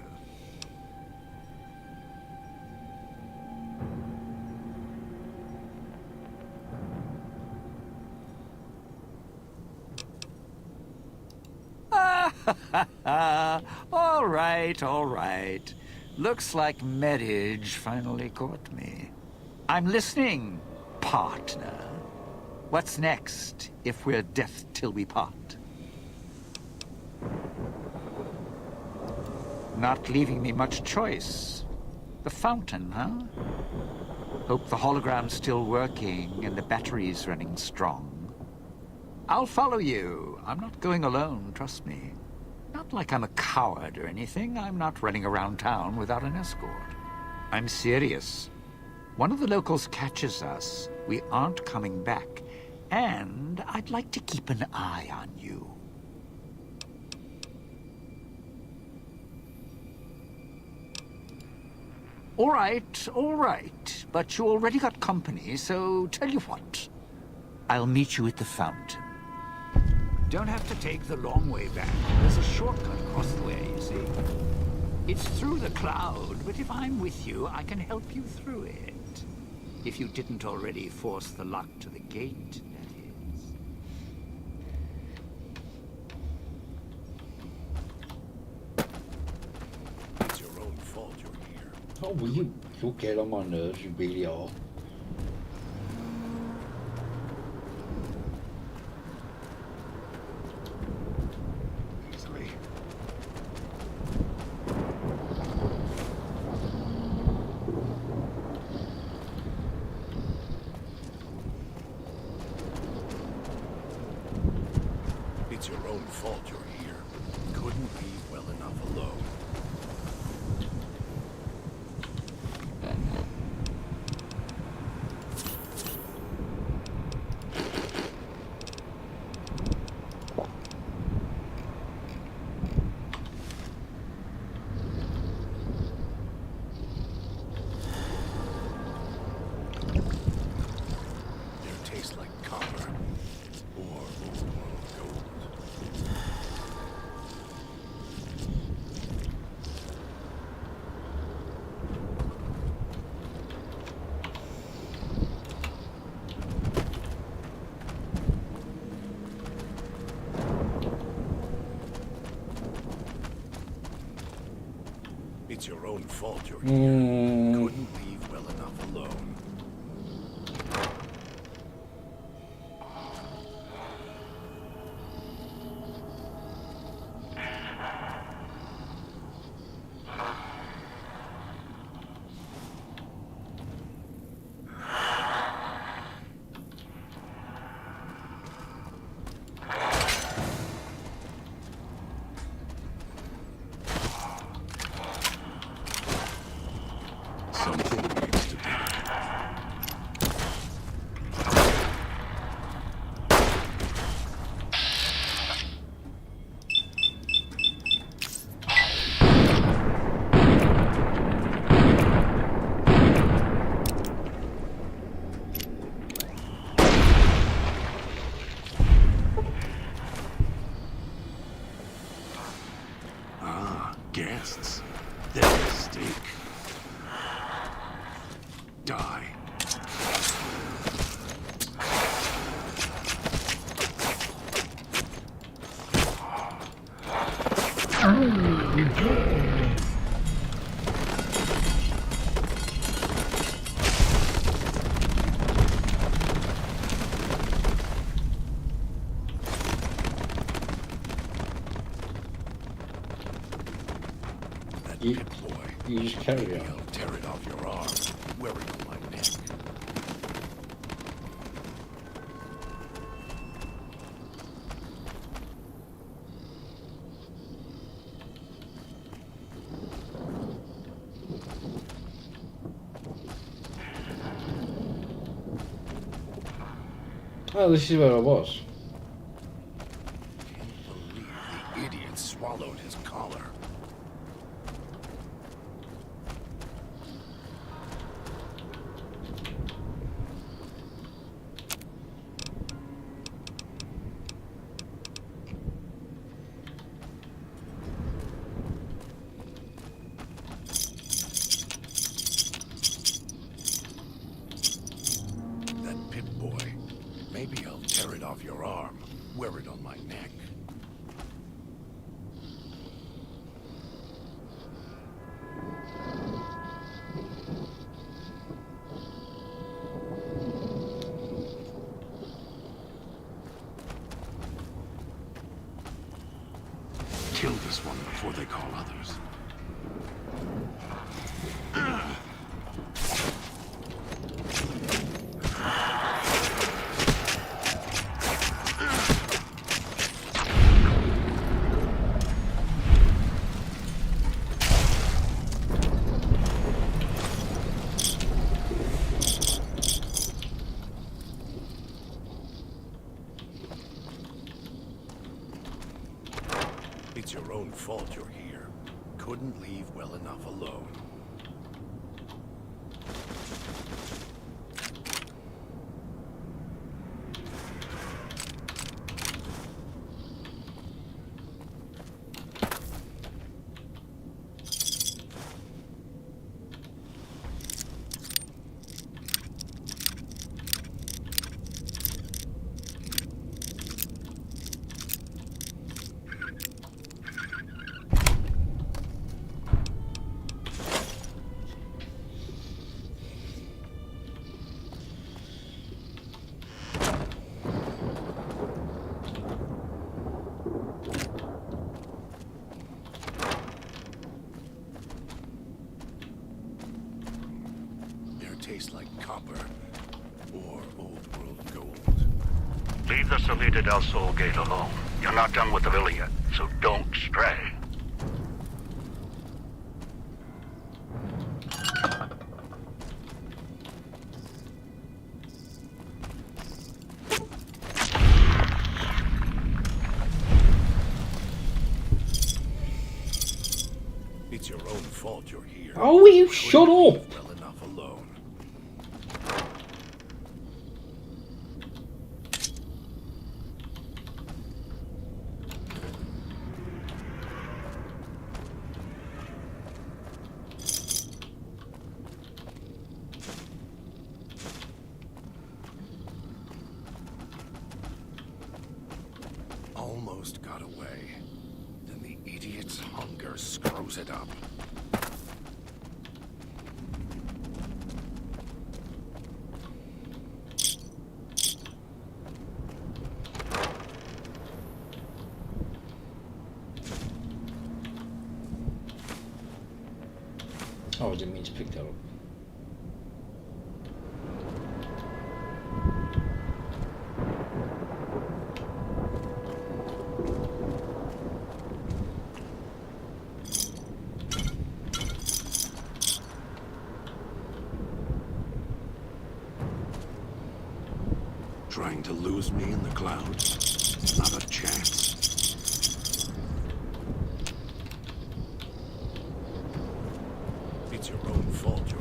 All right. Looks like marriage finally caught me. I'm listening, partner. What's next, if we're death till we part? Not leaving me much choice. The fountain, huh? Hope the hologram's still working and the battery's running strong. I'll follow you. I'm not going alone, trust me. Not like I'm a coward or anything. I'm not running around town without an escort. I'm serious. One of the locals catches us, we aren't coming back. And I'd like to keep an eye on you. All right. But you already got company, so tell you what. I'll meet you at the fountain. Don't have to take the long way back. There's a shortcut across the way, you see. It's through the cloud, but if I'm with you, I can help you through it. If you didn't already force the lock to the gate, that is. It's your own fault you're here. Oh, will you? You'll get on my nerves, you really are. Easily. It's your own fault you're here. Couldn't leave well enough alone. fault you're here. Mm. Couldn't leave well enough alone. Something needs to be. Ah, guests. Their mistake. Die. That You- pit boy. You just carry Maybe on. I'll tear it off your arm, wear it on my neck. Oh, this is where I was. Can't believe the idiot swallowed his collar. That pit boy. Maybe I'll tear it off your arm, wear it on my neck. Kill this one before they call others. It's your own fault you're here. Couldn't leave well enough alone. Tastes like copper or old world gold. Leave the Salida del Sol gate alone. You're not done with the villa yet, so don't stray. It's your own fault you're here. Oh, will you shut up? Well enough alone. Almost got away. Then the idiot's hunger screws it up. I didn't mean to pick that up. Trying to lose me in the clouds? Not a chance. It's your own fault, you're...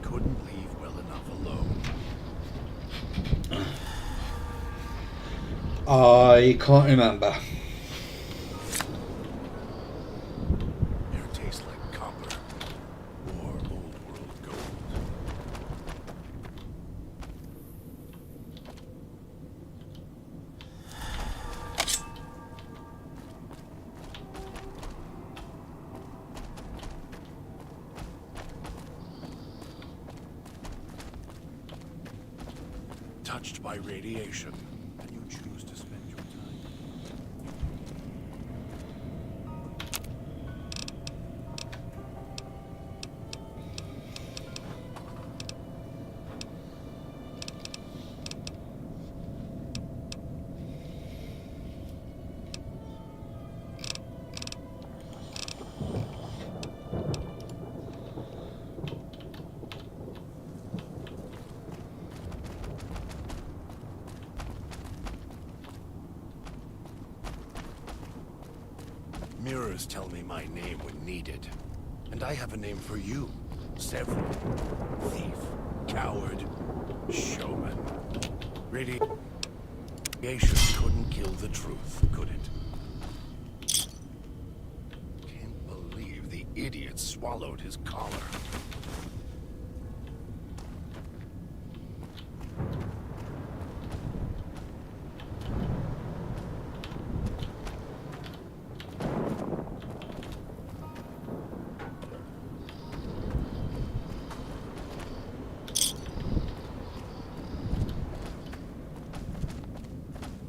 Couldn't leave well enough alone. I can't remember. Air tastes like copper or old world gold. Touched by radiation, and you choose to spend your time. Mirrors tell me my name when needed. And I have a name for you. Several. Thief. Coward. Showman. Radiation couldn't kill the truth, could it? Can't believe the idiot swallowed his collar.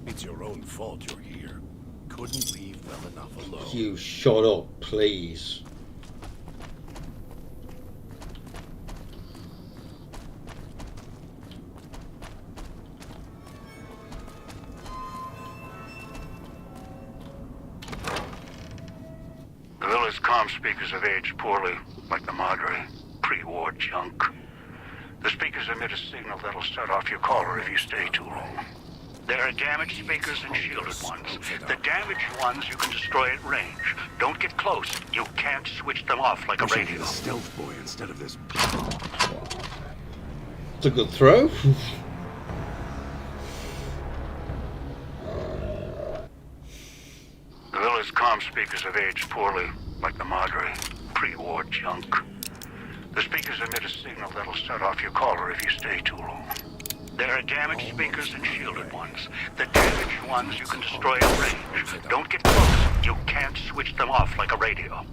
It's your own fault you're here. Couldn't leave well enough alone. You shut up, please. The villa's comm speakers have aged poorly, like the Madre. Pre-war junk. The speakers emit a signal that'll set off your caller if you stay too long. There are damaged speakers and shielded ones. The damaged ones you can destroy at range. Don't get close. You can't switch them off like a Wish I radio. had a stealth boy instead of this. It's a good throw. The villa's comm speakers have aged poorly, like the Madre. Pre-war junk. The speakers emit a signal that'll set off your caller if you stay too long. There are damaged speakers and shielded ones. The damaged ones you can destroy at range. Don't get close. You can't switch them off like a radio.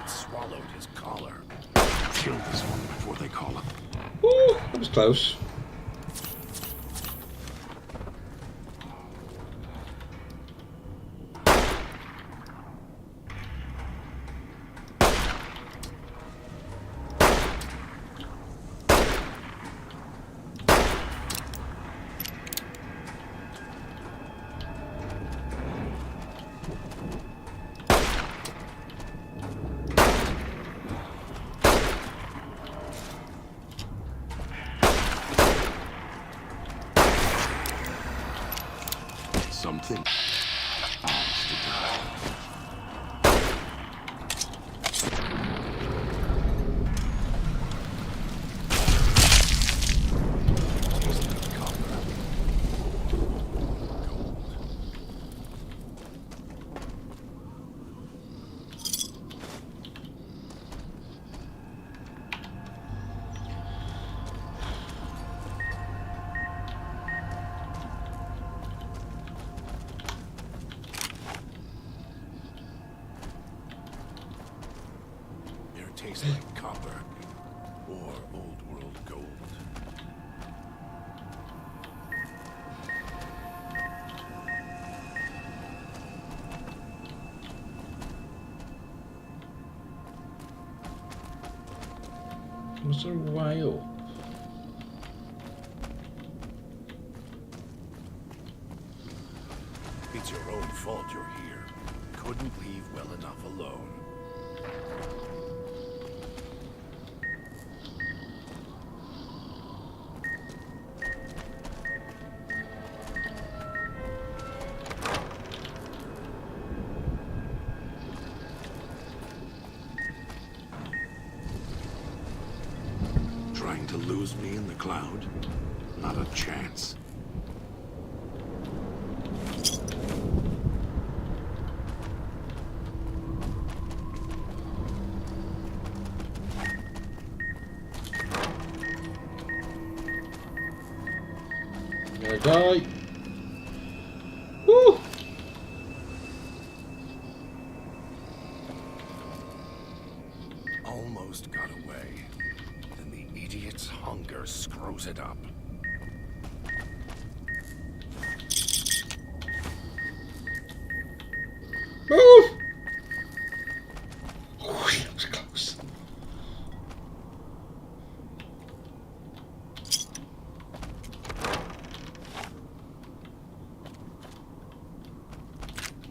Swallowed his collar. Kill this one before they call him. Ooh, that was close. something. Honest to God. Tastes like copper or old world gold. Was there a way up? It's your own fault you're here. Couldn't leave well enough alone. Trying to lose me in the cloud? Not a chance. I'm gonna die. Woo! Almost got away. Then the idiot's hunger screws it up. Move! Oh, that was close.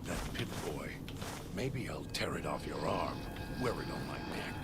That pit boy. Maybe I'll tear it off your arm. Wear it on my neck.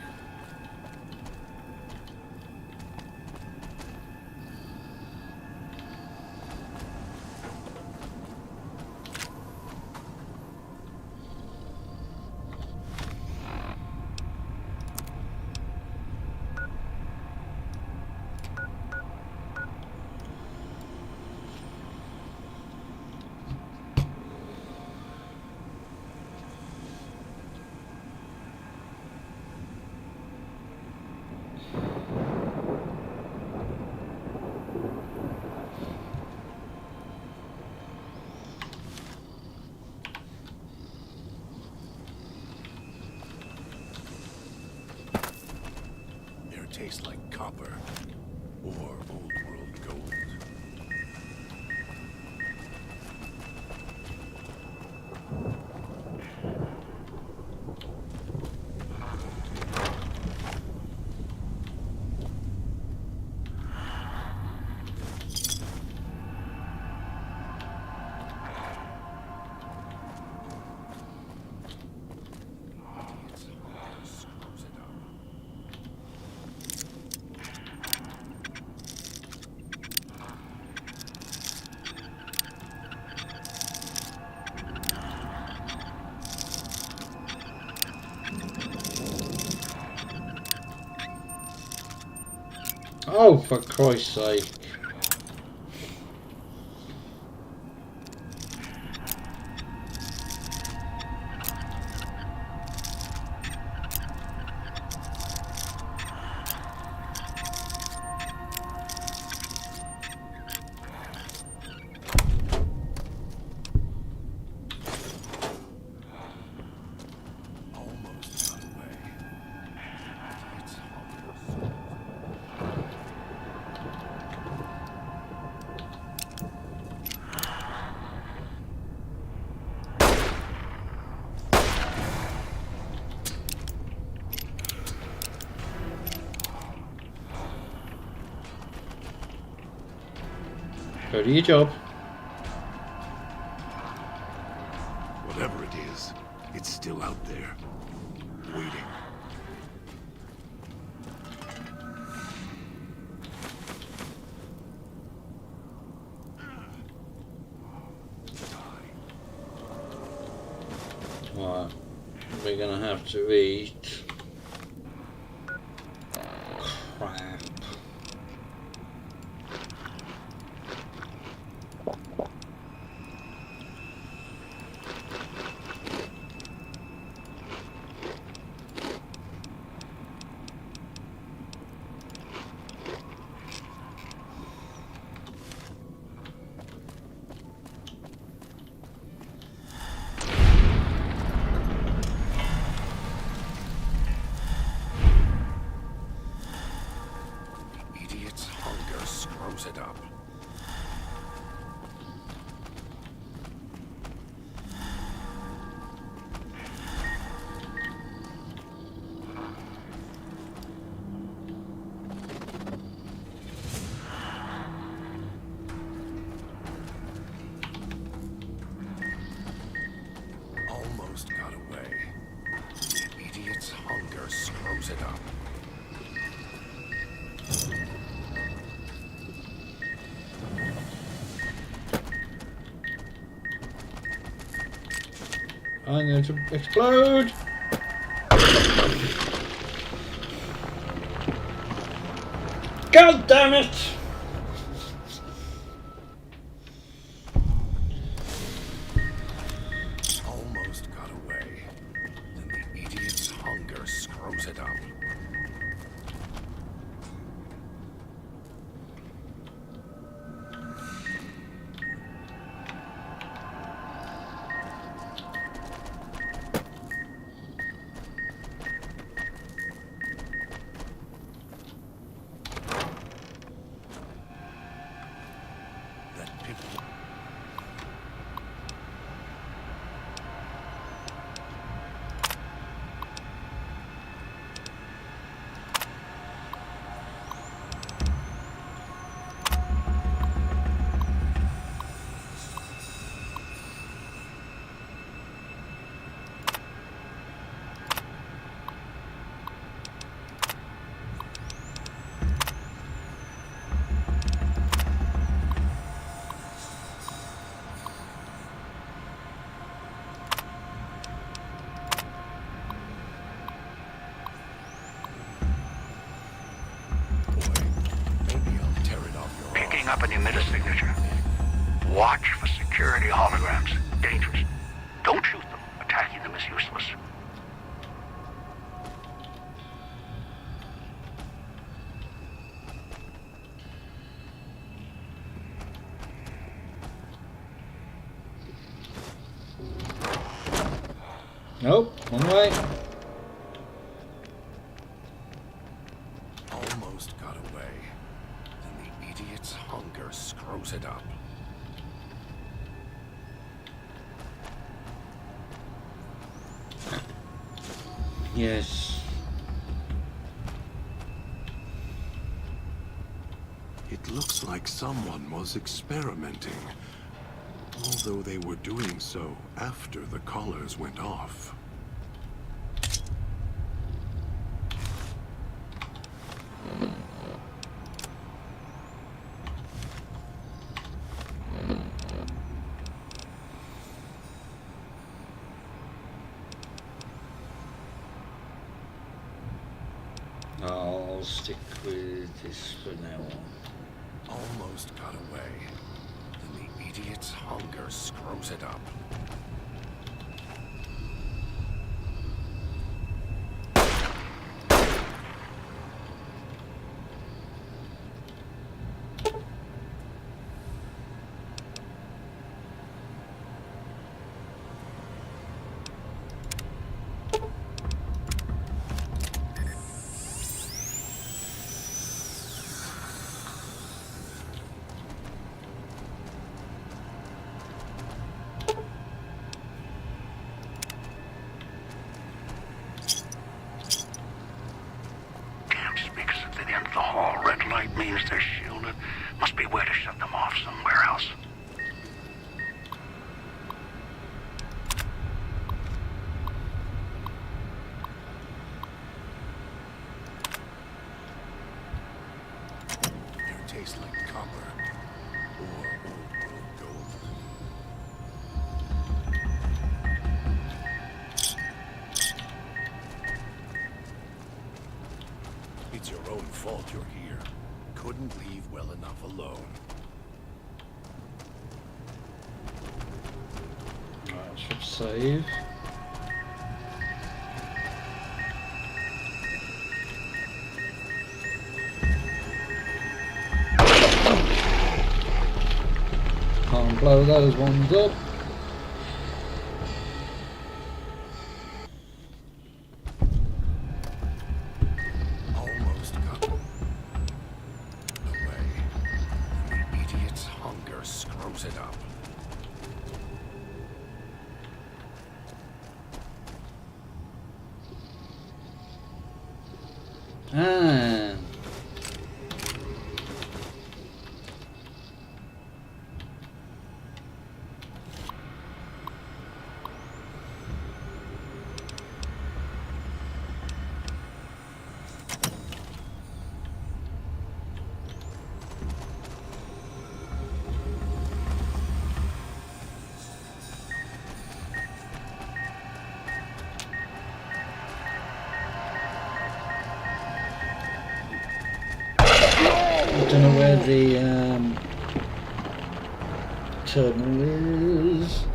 Tastes like copper or old world gold. Oh, for Christ's sake. Almost got away. It's Go do your job. Whatever it is, it's still out there, waiting. Die. we're gonna have to eat. Crap. It up. Almost got away. The idiot's hunger screws it up. I'm going to explode! God damn it! Almost got away. Then the idiot's hunger screws it up. Up an emitter signature. Watch for security holograms. Dangerous. Don't shoot them. Attacking them is useless. Nope, one way. Almost got away. Then the idiot's hunger screws it up. Yes. It looks like someone was experimenting. Although they were doing so after the collars went off. I'll stick with this for now on. Almost got away. Then the idiot's hunger screws it up. Means they're shielded. Must be a way to shut them off somewhere else. They taste like copper or old gold. your own fault you're here. Couldn't leave well enough alone. Alright, should save. Can't blow those ones up. Almost got away. The idiot's hunger screws it up. Ah. I don't know where the terminal is,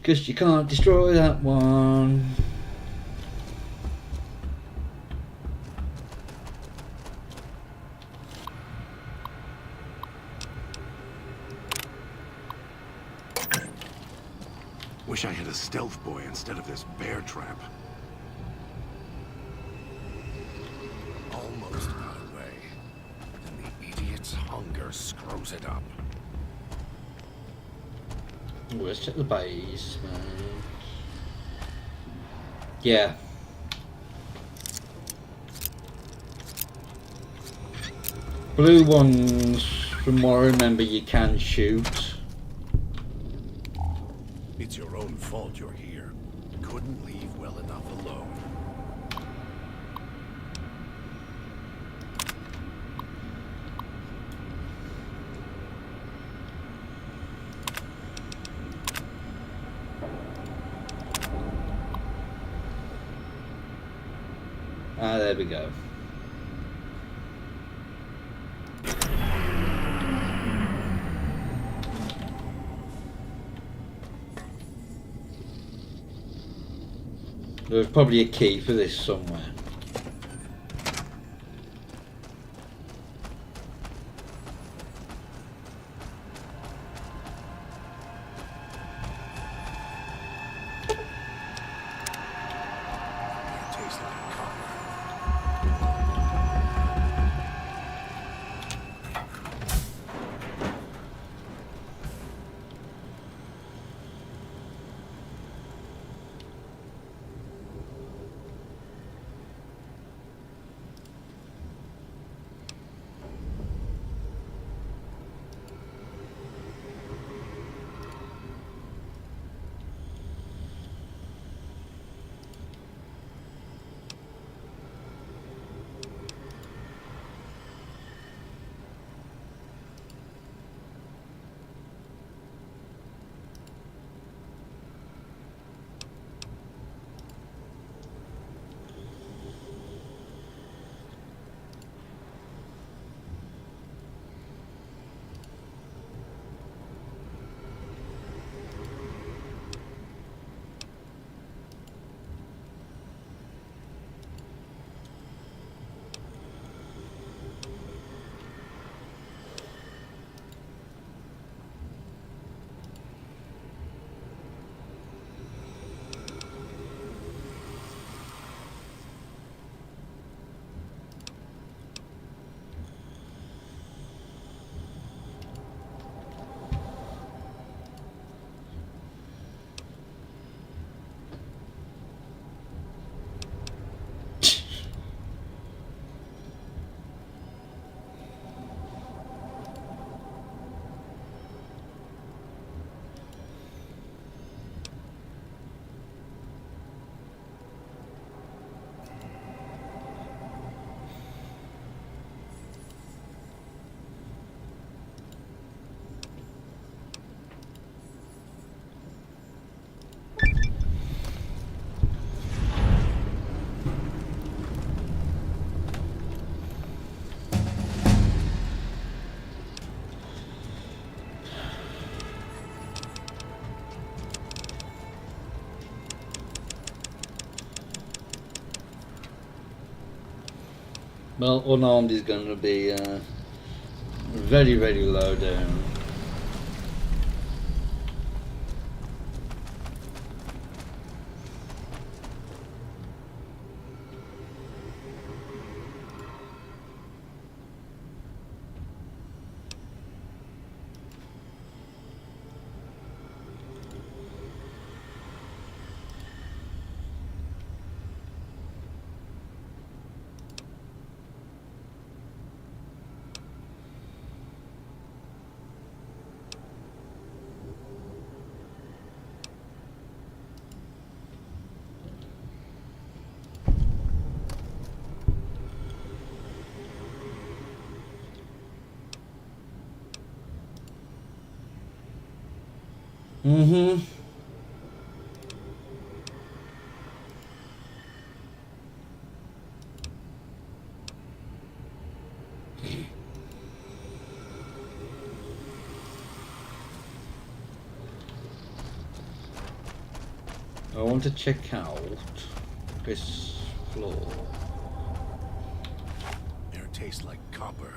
because you can't destroy that one. Wish I had a stealth boy instead of this bear trap. Almost got away. And the idiot's hunger screws it up. Ooh, let's check the base, man. Yeah. Blue ones, from what I remember, you can shoot. It's your own fault you're here. Couldn't leave well enough alone. Ah, there we go. There's probably a key for this somewhere. Tastes like copper. Well, unarmed is going to be very, very low down. Mm-hmm. I want to check out this floor. Air tastes like copper.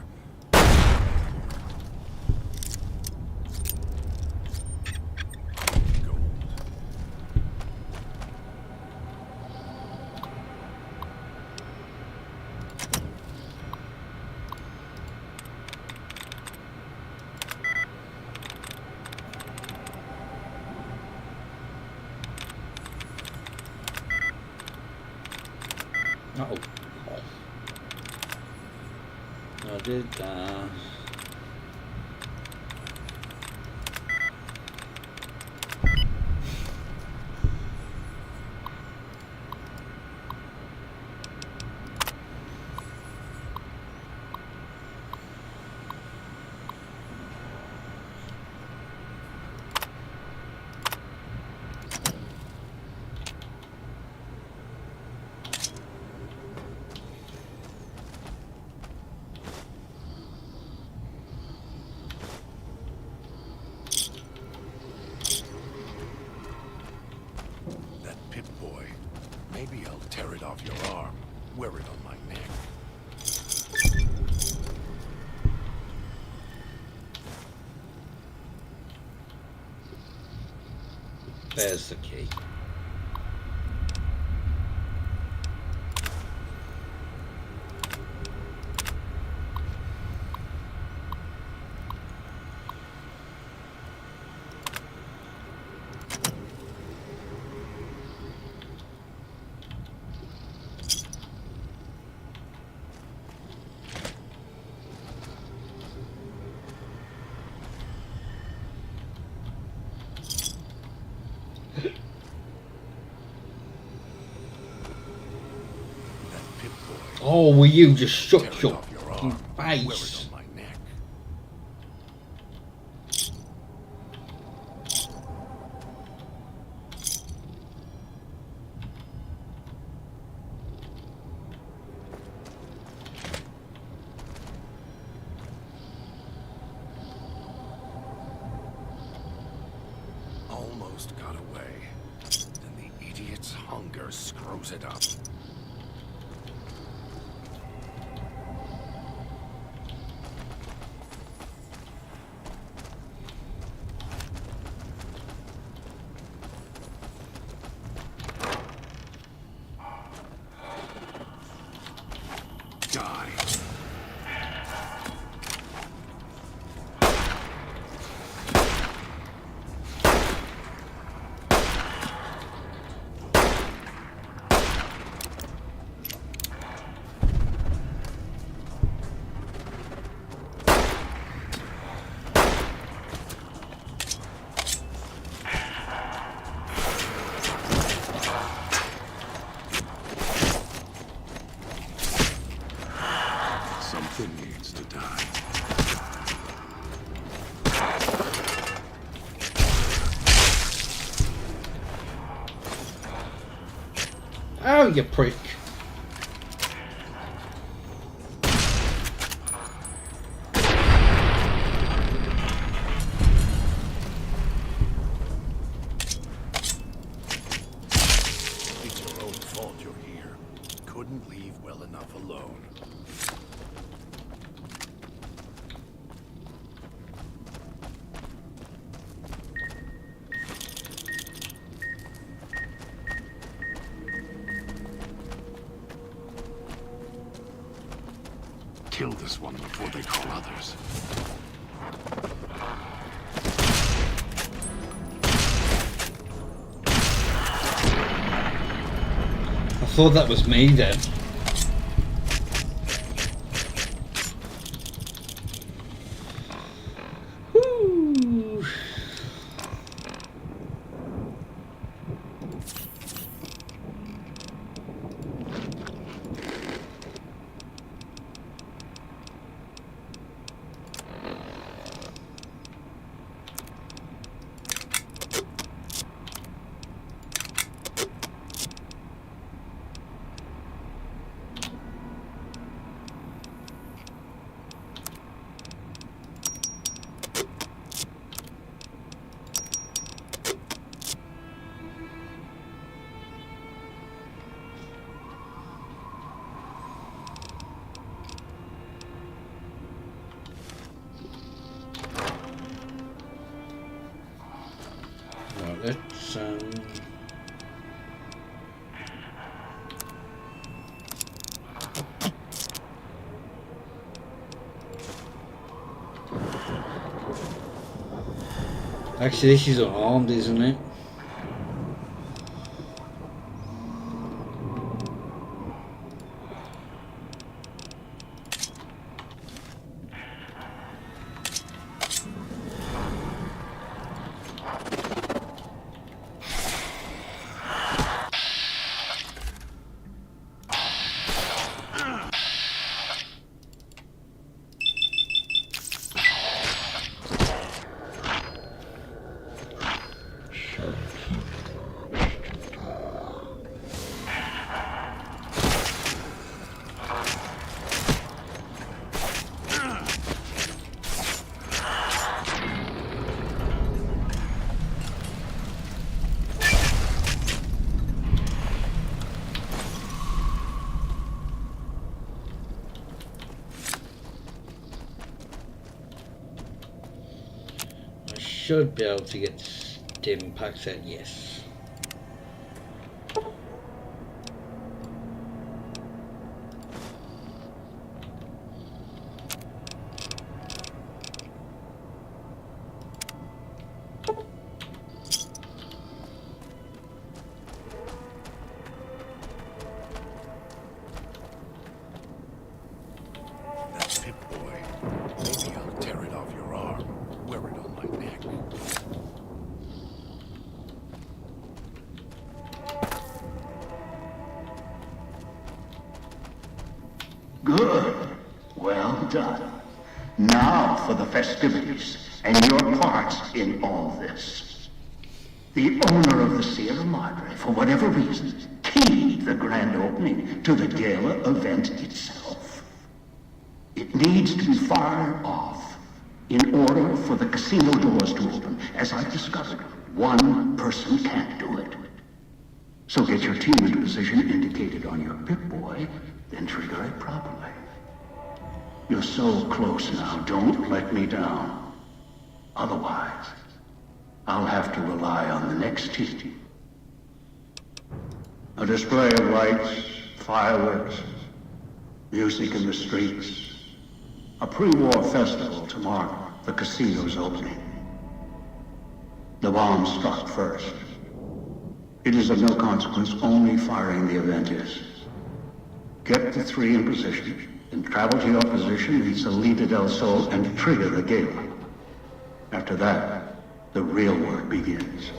Oh. I did that. Maybe I'll tear it off your arm, wear it on my neck. There's the key. Oh, will you just shut your fucking face? Almost got away. Then the idiot's hunger screws it up. Die. Something needs to die. Oh, you prick. It's your own fault you're here. Couldn't leave well enough alone. alone. Kill this one before they call others. I thought that was me then. Woo. Right, let's actually, this is unarmed, isn't it? Should be able to get stim packs out, yes. That Pip-Boy. Maybe I'll tear it off your arm. Wear it on my neck. Good. Well done. Now for the festivities and your parts in all this. The owner of the Sierra Madre, for whatever reason, keyed the grand opening to the gala event itself. It needs to be fired off in order for the casino doors to open. As I've discovered, one person can't do it. So get your team into position indicated on your Pip-Boy, then trigger it properly. You're so close now, don't let me down. Otherwise, I'll have to rely on the next team. A display of lights, fireworks, music in the streets. A pre-war festival to mark the casino's opening. The bomb struck first. It is of no consequence, only firing the event is. Get the three in position, then travel to your position in Salida del Sol and trigger the gala. After that, the real work begins.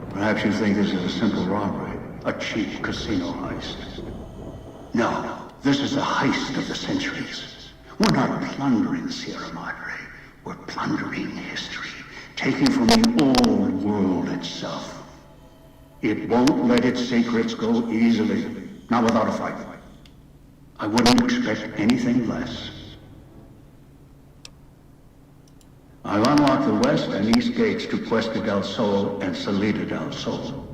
Perhaps you think this is a simple robbery, a cheap casino heist. No, this is a heist of the centuries. We're not plundering the Sierra Madre. We're plundering history, taking from the old world itself. It won't let its secrets go easily, not without a fight. I wouldn't expect anything less. I've unlocked the west and east gates to Puesta del Sol and Salida del Sol.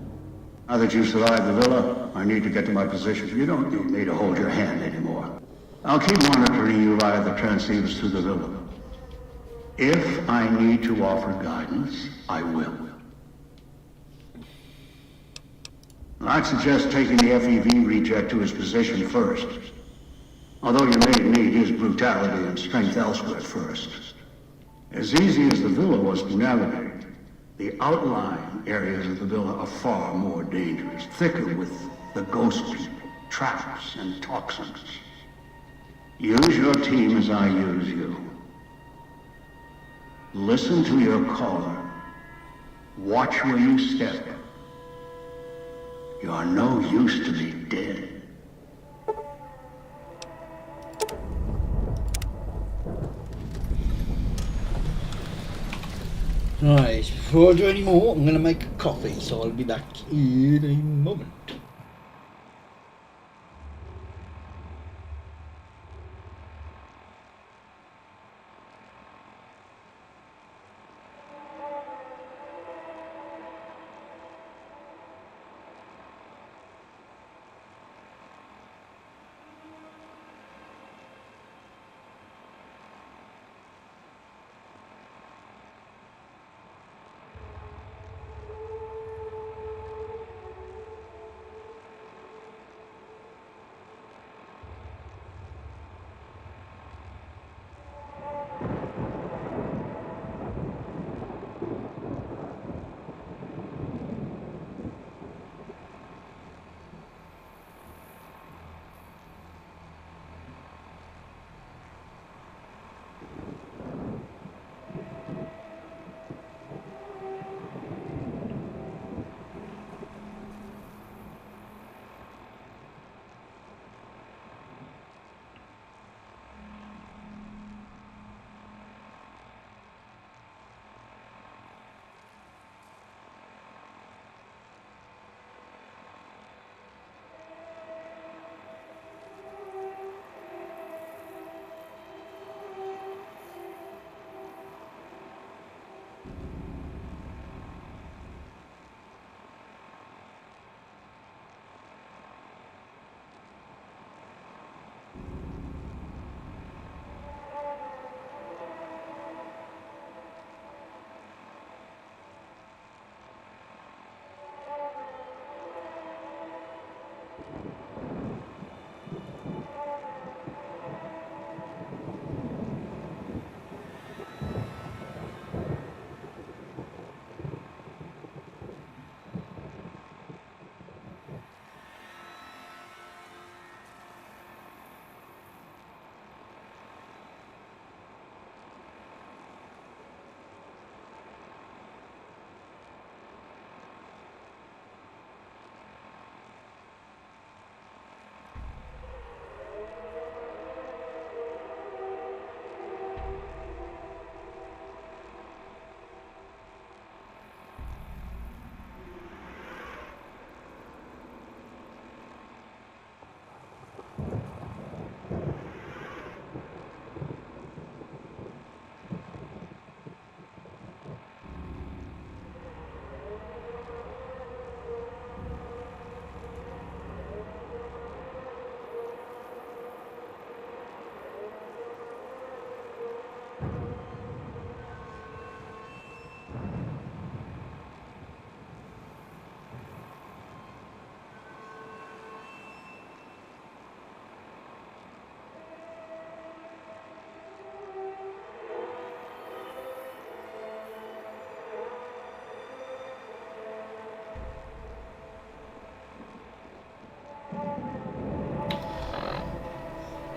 Now that you survived the villa, I need to get to my position. You don't need me to hold your hand anymore. I'll keep monitoring you via the transceivers through the villa. If I need to offer guidance, I will. I'd suggest taking the FEV reject to his position first. Although you may need his brutality and strength elsewhere first. As easy as the villa was to navigate, the outlying areas of the villa are far more dangerous, thicker with the ghost people, traps, and toxins. Use your team as I use you. Listen to your caller. Watch where you step. You are no use to me dead. Right, before I do any more, I'm going to make a coffee, so I'll be back in a moment.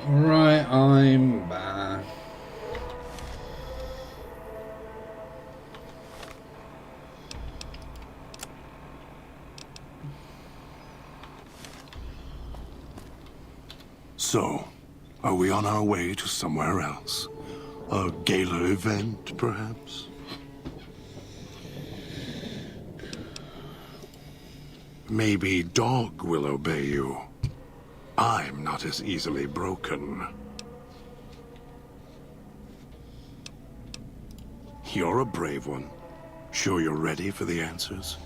Right, I'm back. So, are we on our way to somewhere else? A gala event, perhaps? Maybe Dog will obey you. I'm not as easily broken. You're a brave one. Sure you're ready for the answers?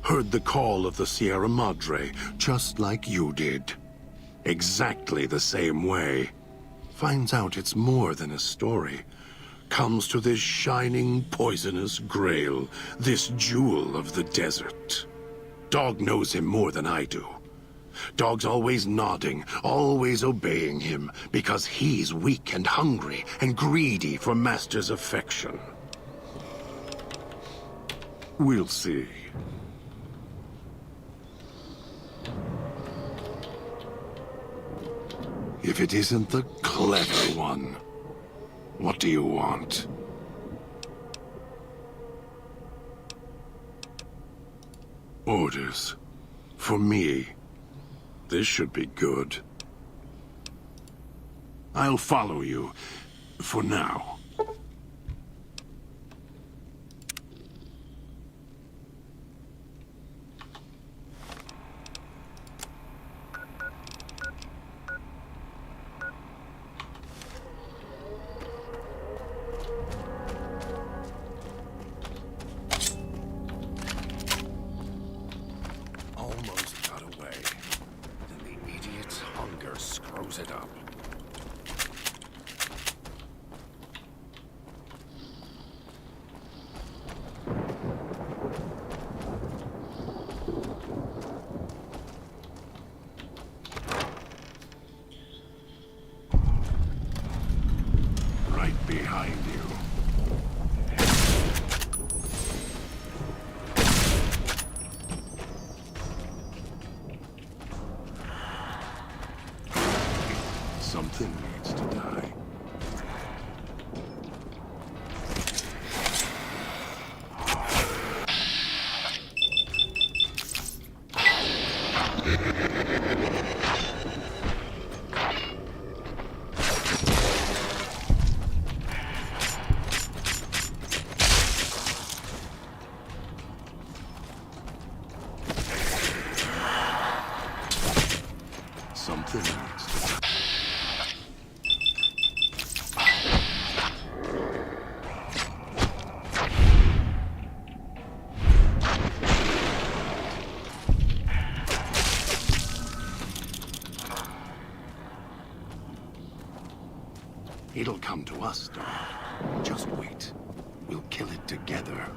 Heard the call of the Sierra Madre, just like you did. Exactly the same way. Finds out it's more than a story. Comes to this shining, poisonous grail, this jewel of the desert. Dog knows him more than I do. Dog's always nodding, always obeying him, because he's weak and hungry and greedy for Master's affection. We'll see. If it isn't the clever one, what do you want? Orders. For me. This should be good. I'll follow you. For now. Almost got away. Then the idiot's hunger screws it up. Right behind you. Something needs to die. Something needs to die. It'll come to us, dog. Just wait. We'll kill it together.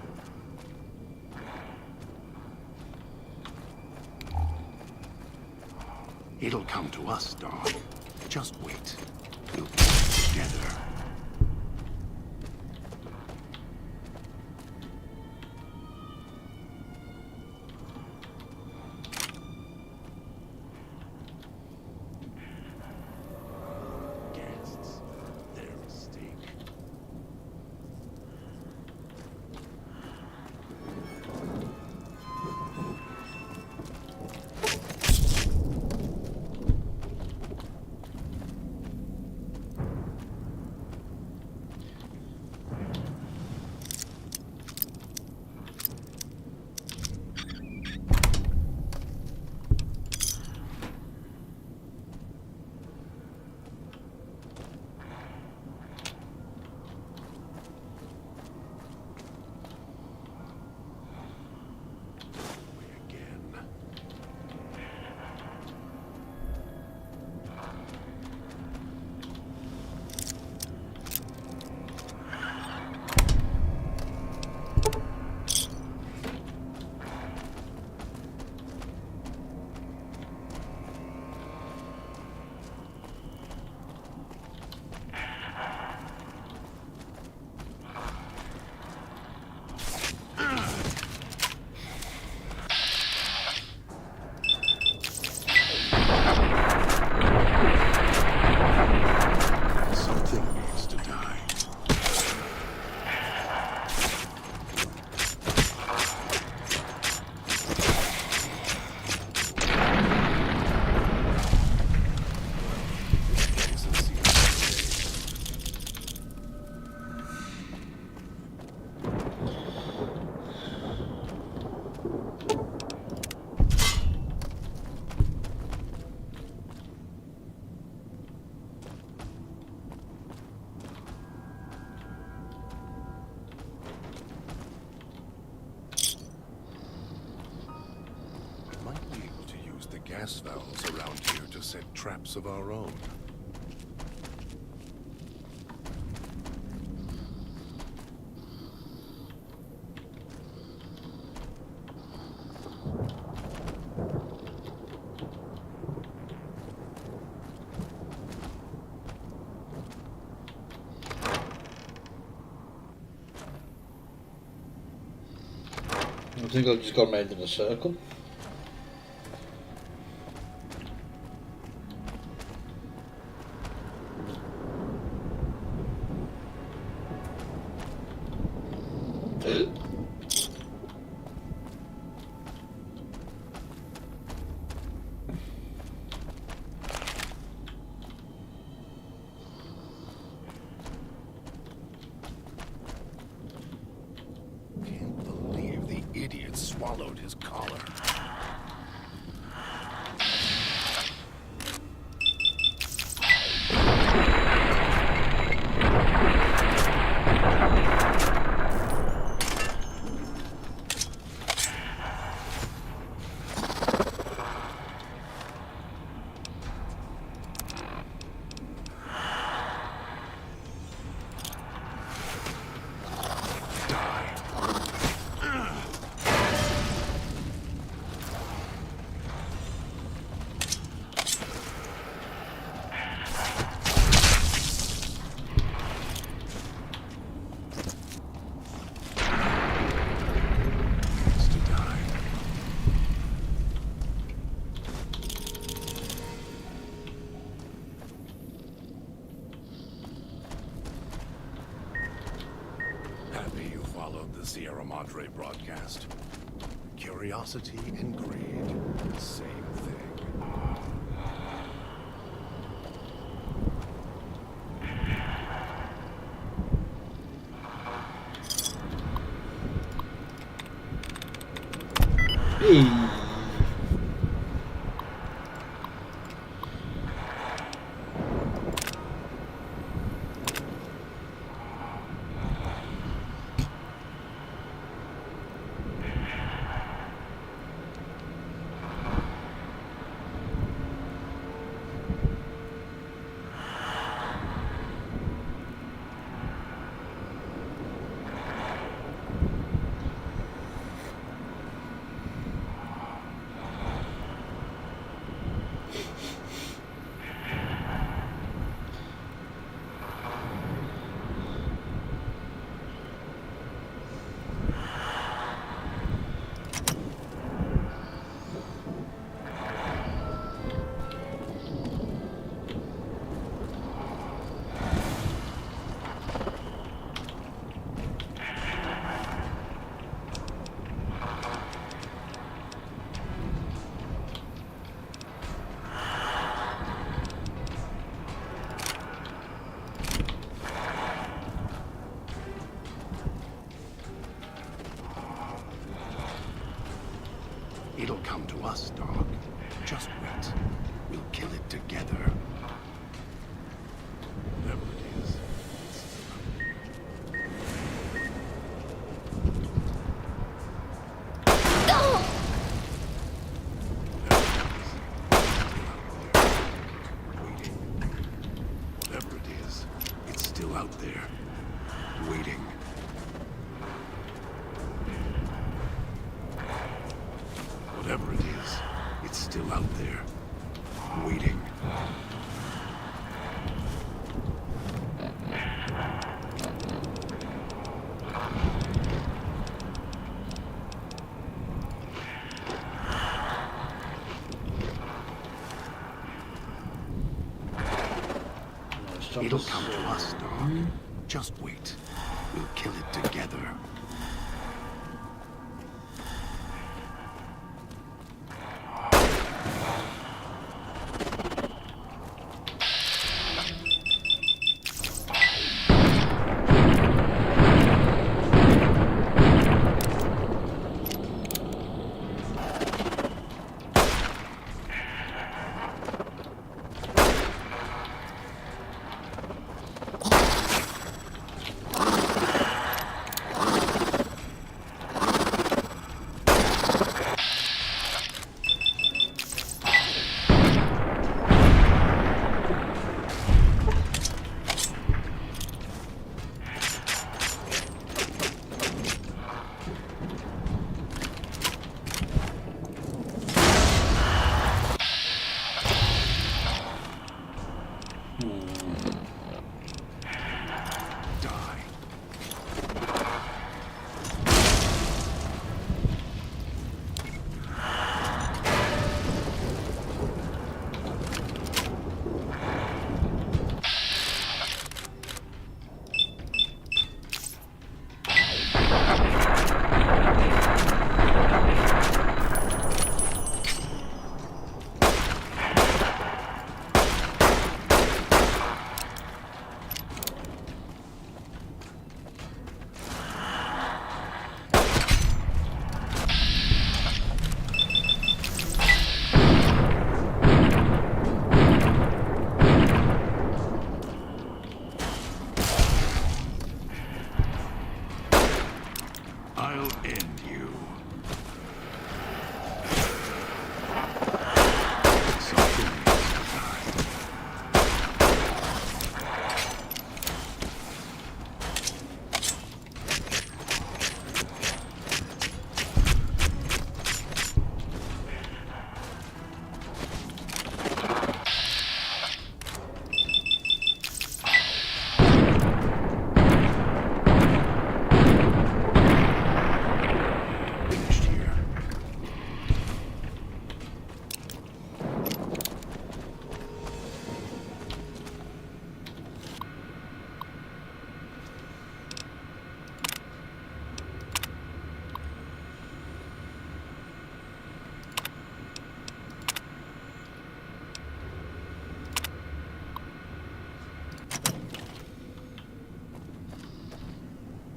It'll come to us, dog. Just wait. We'll kill it together. Guests, their mistake. gas valves around here to set traps of our own. I think I've just gone round in a circle. Can't believe the idiot swallowed his collar. Happy you followed the Sierra Madre broadcast. Curiosity and greed, the same thing. Hey. It'll come to us, dog. Just wait. We'll kill it together. Whatever it is. Whatever it is, it's still out there. Waiting. Whatever it is, it's still out there, waiting. It'll come to us, dog. Just wait. We'll kill it together. end you. Something needs to die. Finished here.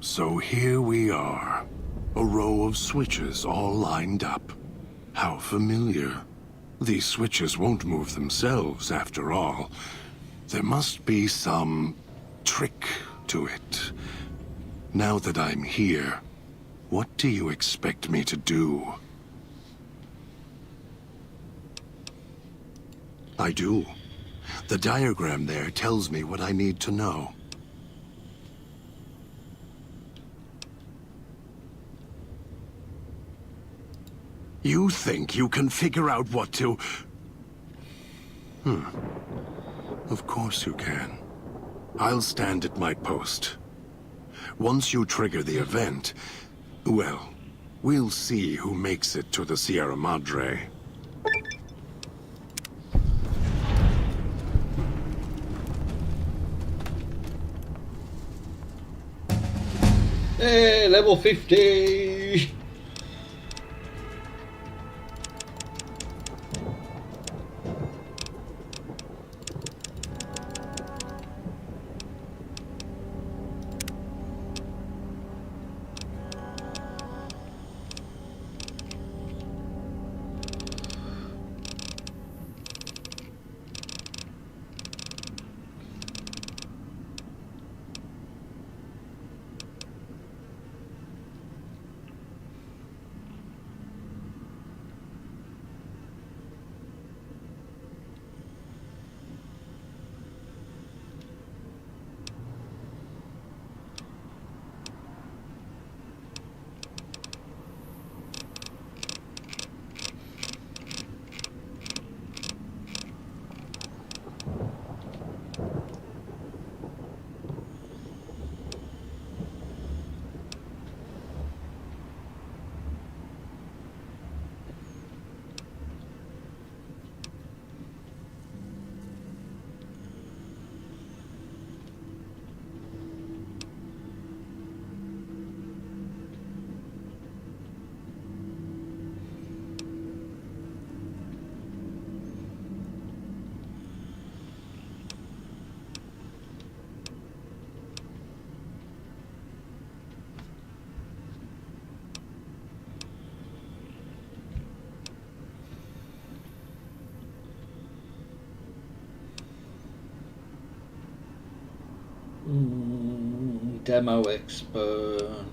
So here we are. A row of switches all lined up. How familiar. These switches won't move themselves, after all. There must be some trick to it. Now that I'm here, what do you expect me to do? I do. The diagram there tells me what I need to know. You think you can figure out what to... Of course you can. I'll stand at my post. Once you trigger the event, well, we'll see who makes it to the Sierra Madre. Hey, level 50! Demo expert.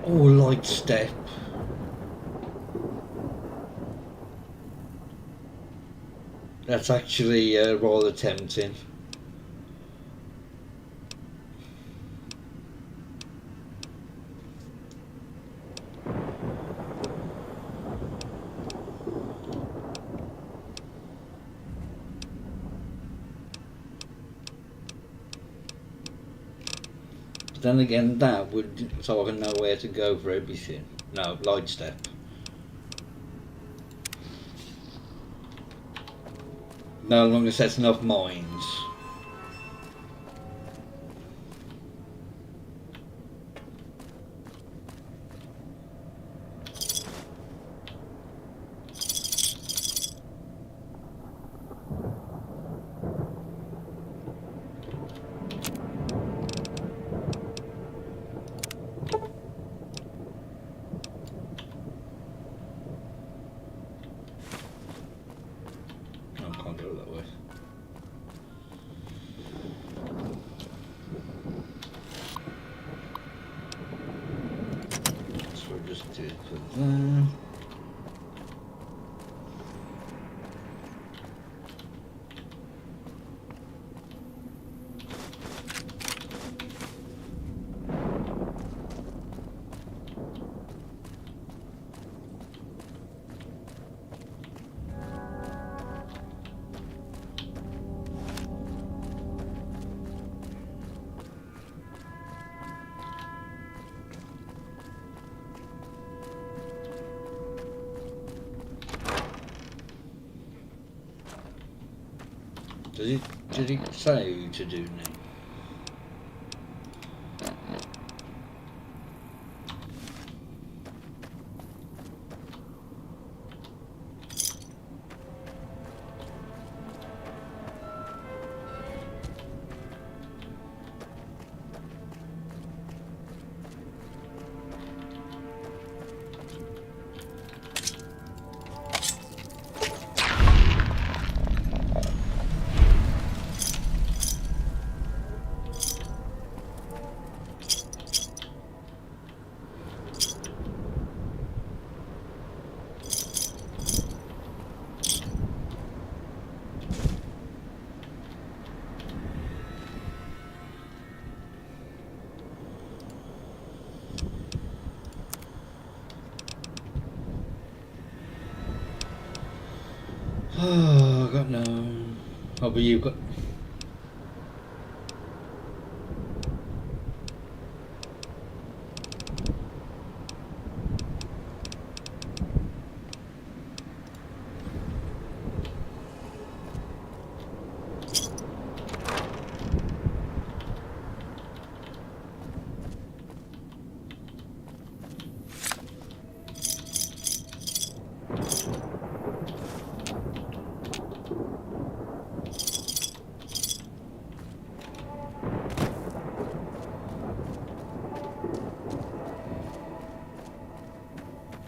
Oh, light step. That's actually rather tempting. But then again, that would, so I can know where to go for everything. No, light step. No longer setting off mines. Did he say to do now? Oh, I got no. Oh, but you've got.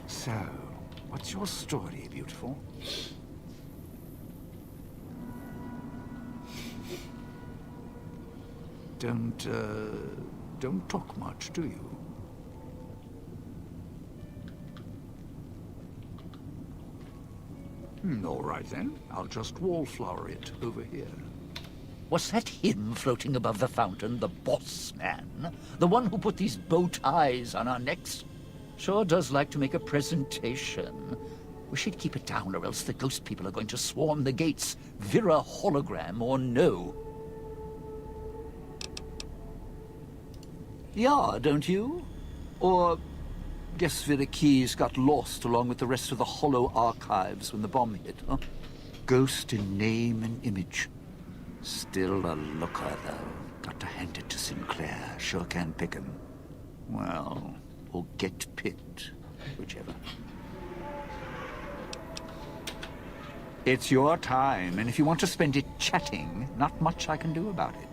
So, what's your story, beautiful? Don't talk much, do you? All right then, I'll just wallflower it over here. Was that him floating above the fountain, the boss man? The one who put these bow ties on our necks? Sure does like to make a presentation. We should keep it down, or else the ghost people are going to swarm the gates, Vira hologram or no. Yeah, don't you? Or guess Vira keys got lost along with the rest of the holo archives when the bomb hit, huh? Ghost in name and image. Still a looker, though. Got to hand it to Sinclair. Sure can pick him. Well, or get picked. Whichever. It's your time, and if you want to spend it chatting, not much I can do about it.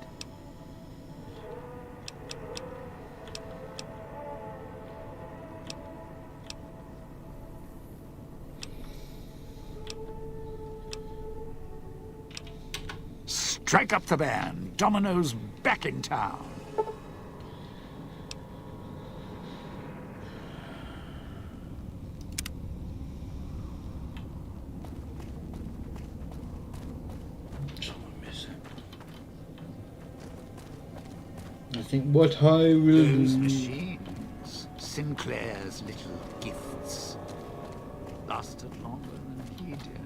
Strike up the band. Domino's back in town. think what I will Those do. machines, Sinclair's little gifts, lasted longer than he did.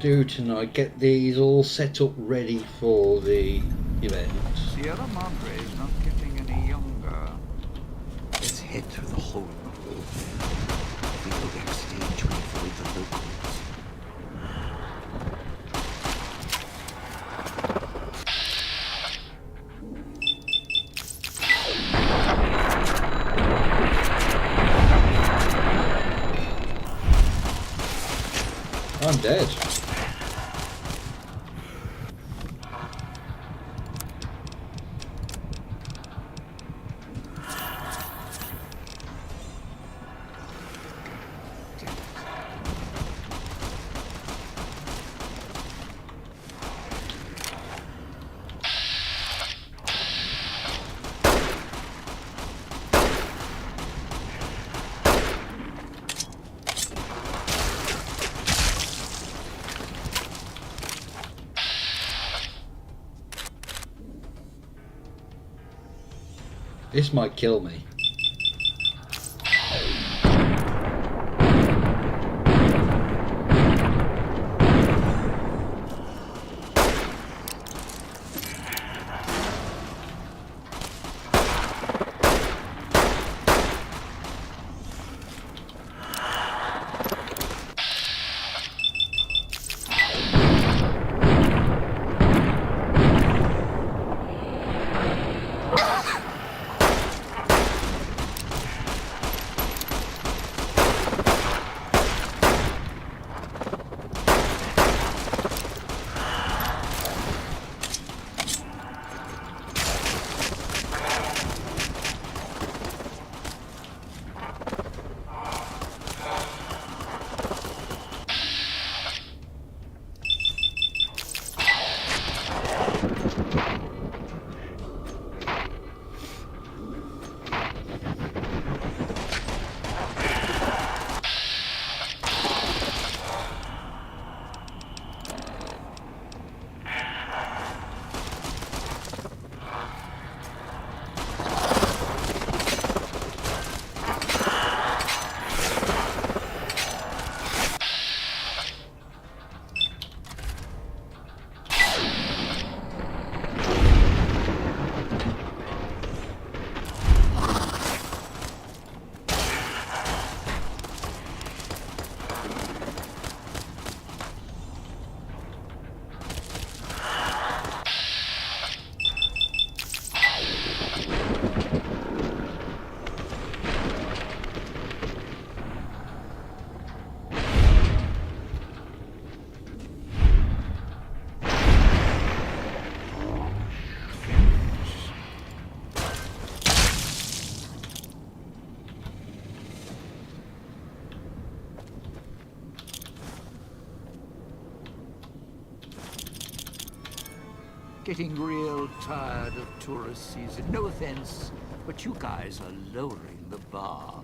Do tonight, get these all set up ready for the event. Sierra Madre is not getting any younger. Let's head through the hole in the wall. If we go backstage, we avoid the locals. I'm dead. This might kill me. Getting real tired of tourist season. No offense, but you guys are lowering the bar.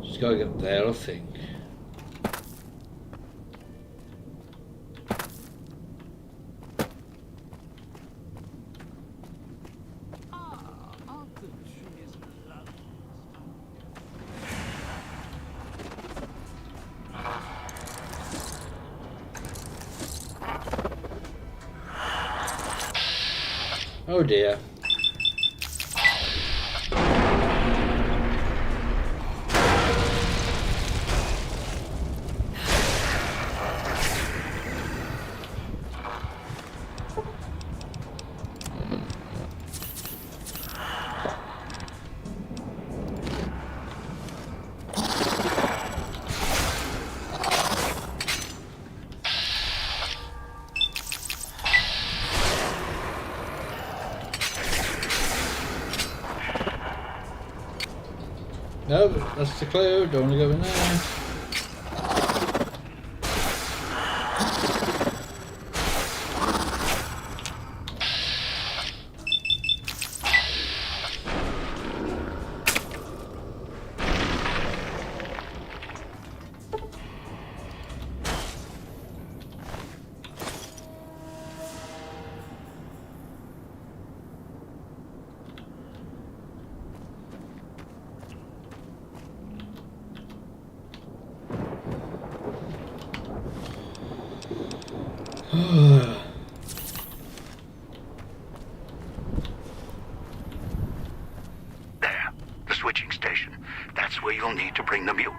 Just gotta get there, I think. Oh dear. No, that's the clue. Don't want to go in there. There, the switching station. That's where you'll need to bring the mute.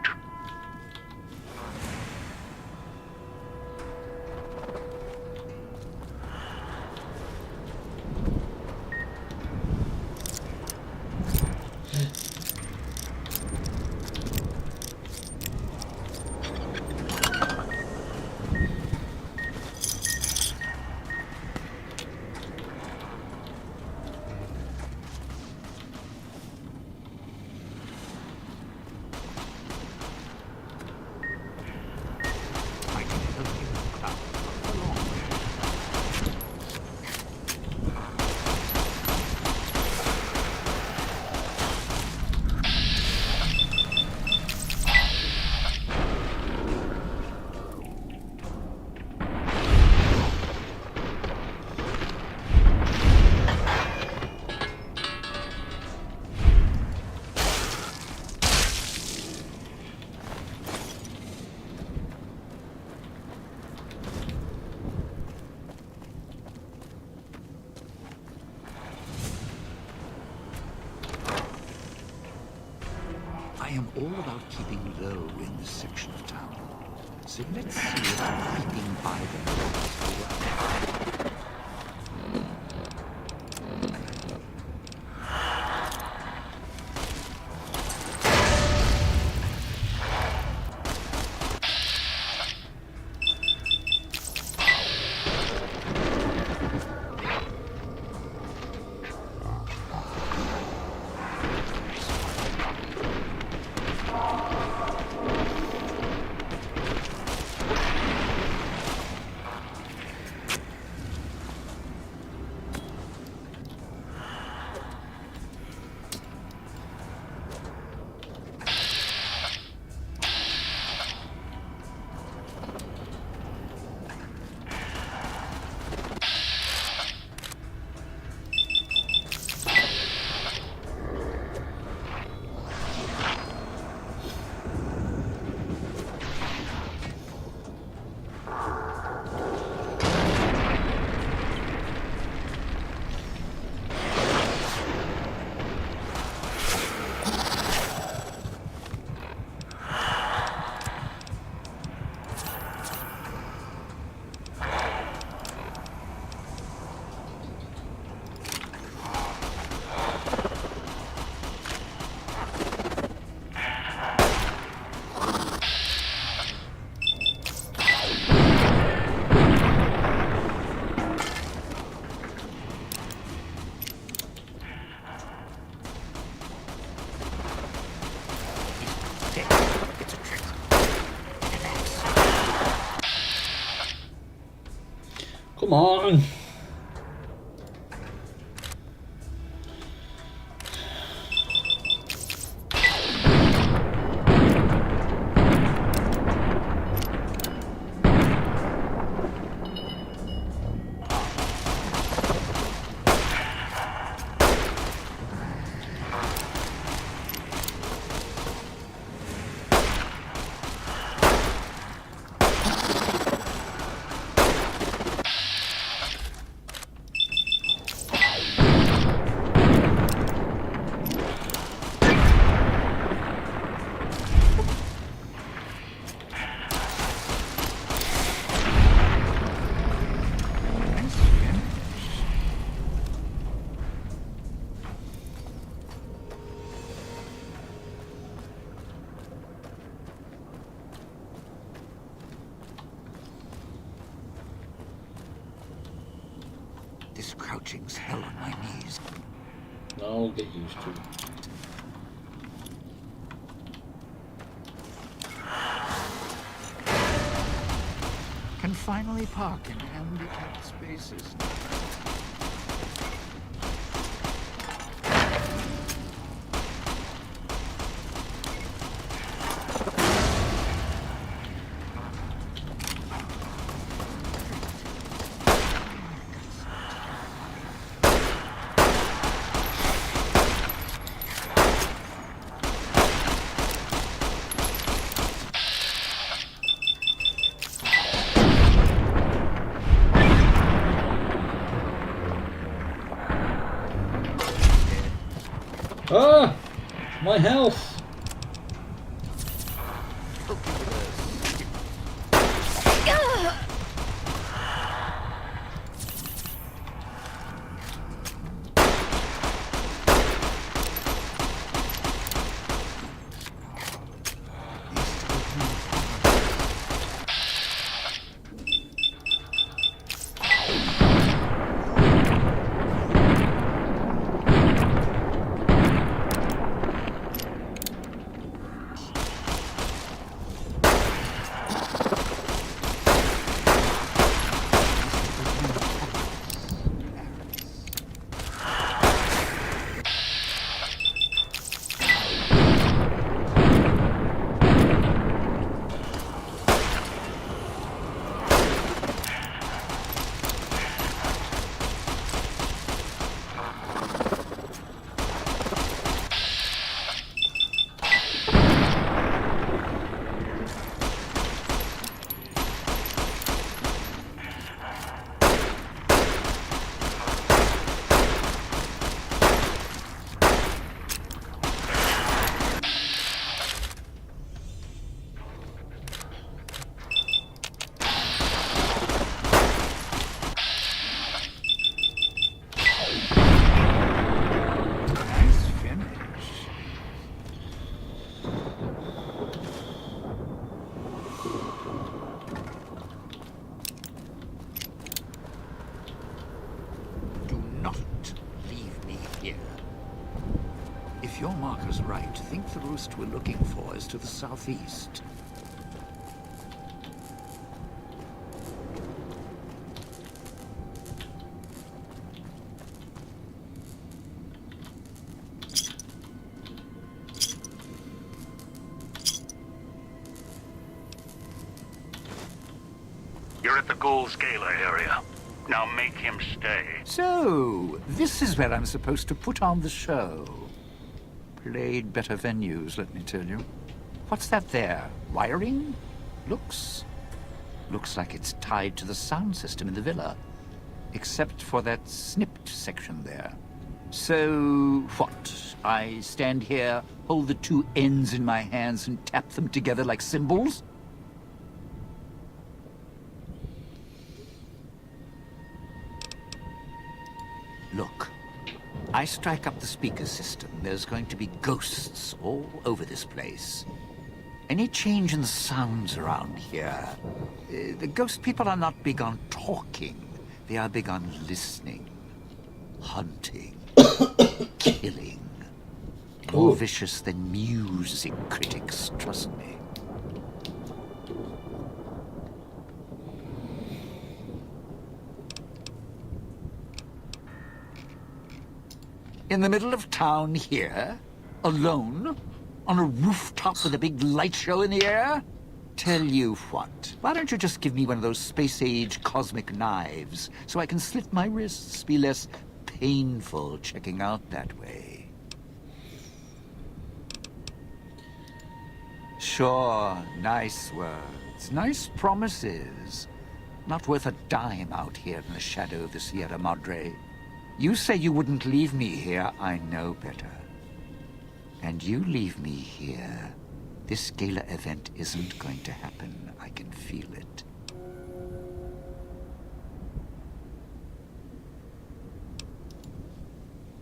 I am all about keeping low in this section of town. So let's see if creeping by the doors will work. Come on. This crouching's hell on my knees. I'll get used to it. can finally park in handicapped spaces. Ah! My health! If your marker's right, think the roost we're looking for is to the southeast. You're at the Ghoul's Gala area. Now make him stay. So, this is where I'm supposed to put on the show. Played better venues, let me tell you. What's that there? Wiring? Looks like it's tied to the sound system in the villa. Except for that snipped section there. So, what? I stand here, hold the two ends in my hands and tap them together like cymbals? Look, I strike up the speaker system. There's going to be ghosts all over this place. Any change in the sounds around here? The ghost people are not big on talking. They are big on listening, hunting, killing. More vicious than music critics, trust me. In the middle of town here? Alone? On a rooftop with a big light show in the air? Tell you what, why don't you just give me one of those space-age cosmic knives so I can slit my wrists, be less painful checking out that way? Sure, nice words, nice promises. Not worth a dime out here in the shadow of the Sierra Madre. You say you wouldn't leave me here, I know better. And you leave me here, this gala event isn't going to happen. I can feel it.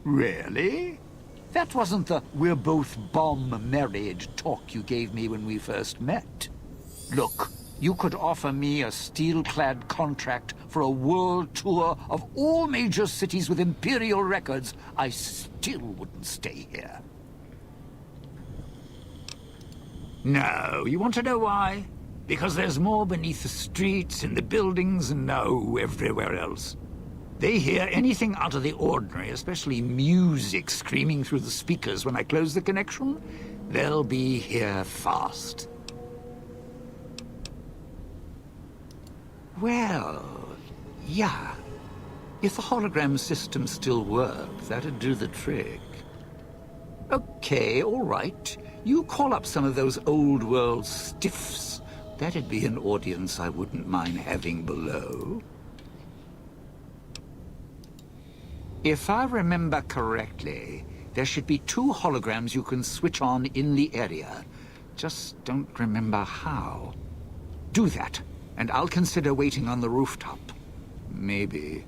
Really? That wasn't the "we're both bomb-married" talk you gave me when we first met. Look, you could offer me a steel-clad contract for a world tour of all major cities with imperial records. I still wouldn't stay here. No, you want to know why? Because there's more beneath the streets, in the buildings, and no, everywhere else. They hear anything out of the ordinary, especially music screaming through the speakers when I close the connection, they'll be here fast. Well, yeah. If the hologram system still worked, that'd do the trick. Okay, all right. You call up some of those old-world stiffs. That'd be an audience I wouldn't mind having below. If I remember correctly, there should be 2 holograms you can switch on in the area. Just don't remember how. Do that, and I'll consider waiting on the rooftop. Maybe.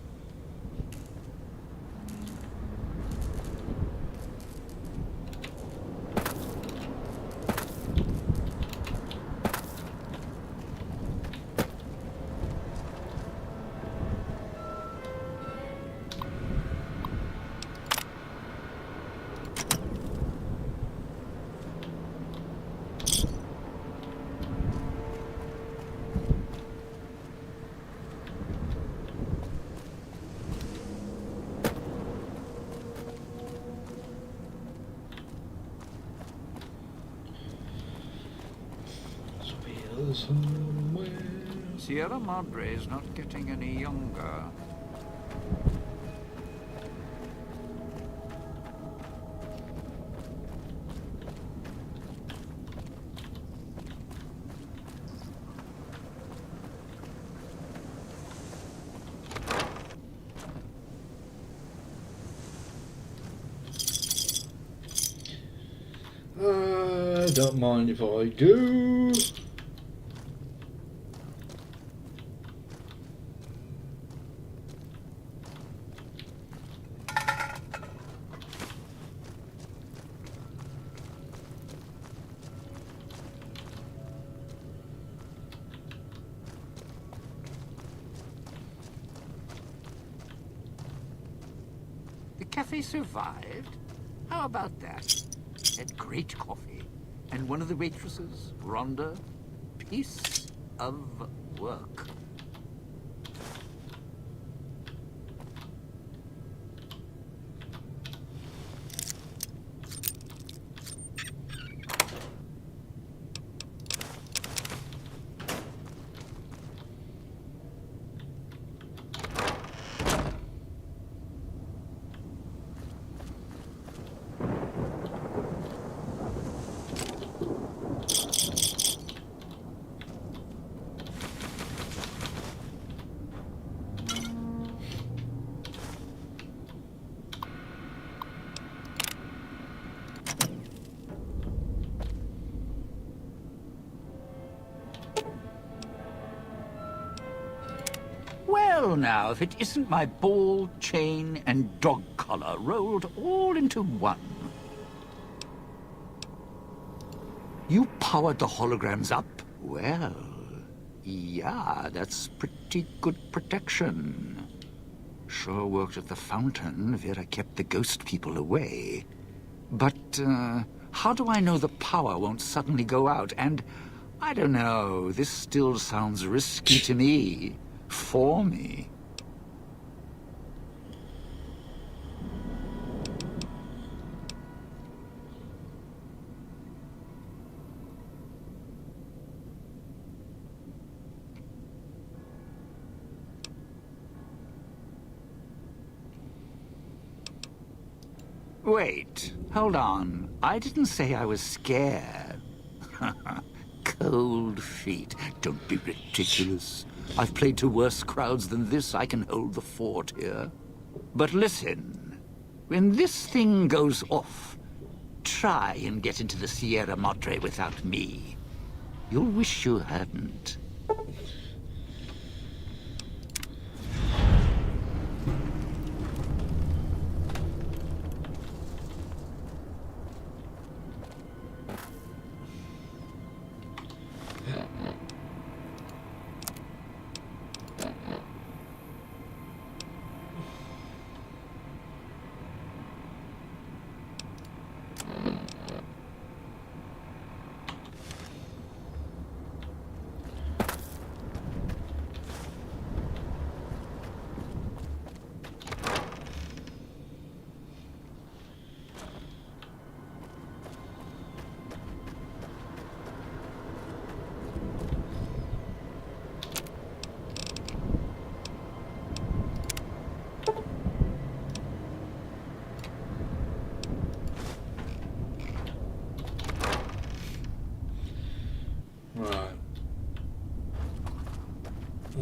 Somewhere. Sierra Madre is not getting any younger. I don't mind if I do. The cafe survived? How about that? Had great coffee. And one of the waitresses, Rhonda, piece of work. Well now, if it isn't my ball, chain, and dog collar rolled all into one. You powered the holograms up? Well, yeah, that's pretty good protection. Sure worked at the fountain. Vera kept the ghost people away. But, how do I know the power won't suddenly go out? And, I don't know, this still sounds risky to me. For me. Wait, hold on. I didn't say I was scared. Cold feet. Don't be ridiculous. I've played to worse crowds than this. I can hold the fort here. But listen, when this thing goes off, try and get into the Sierra Madre without me. You'll wish you hadn't.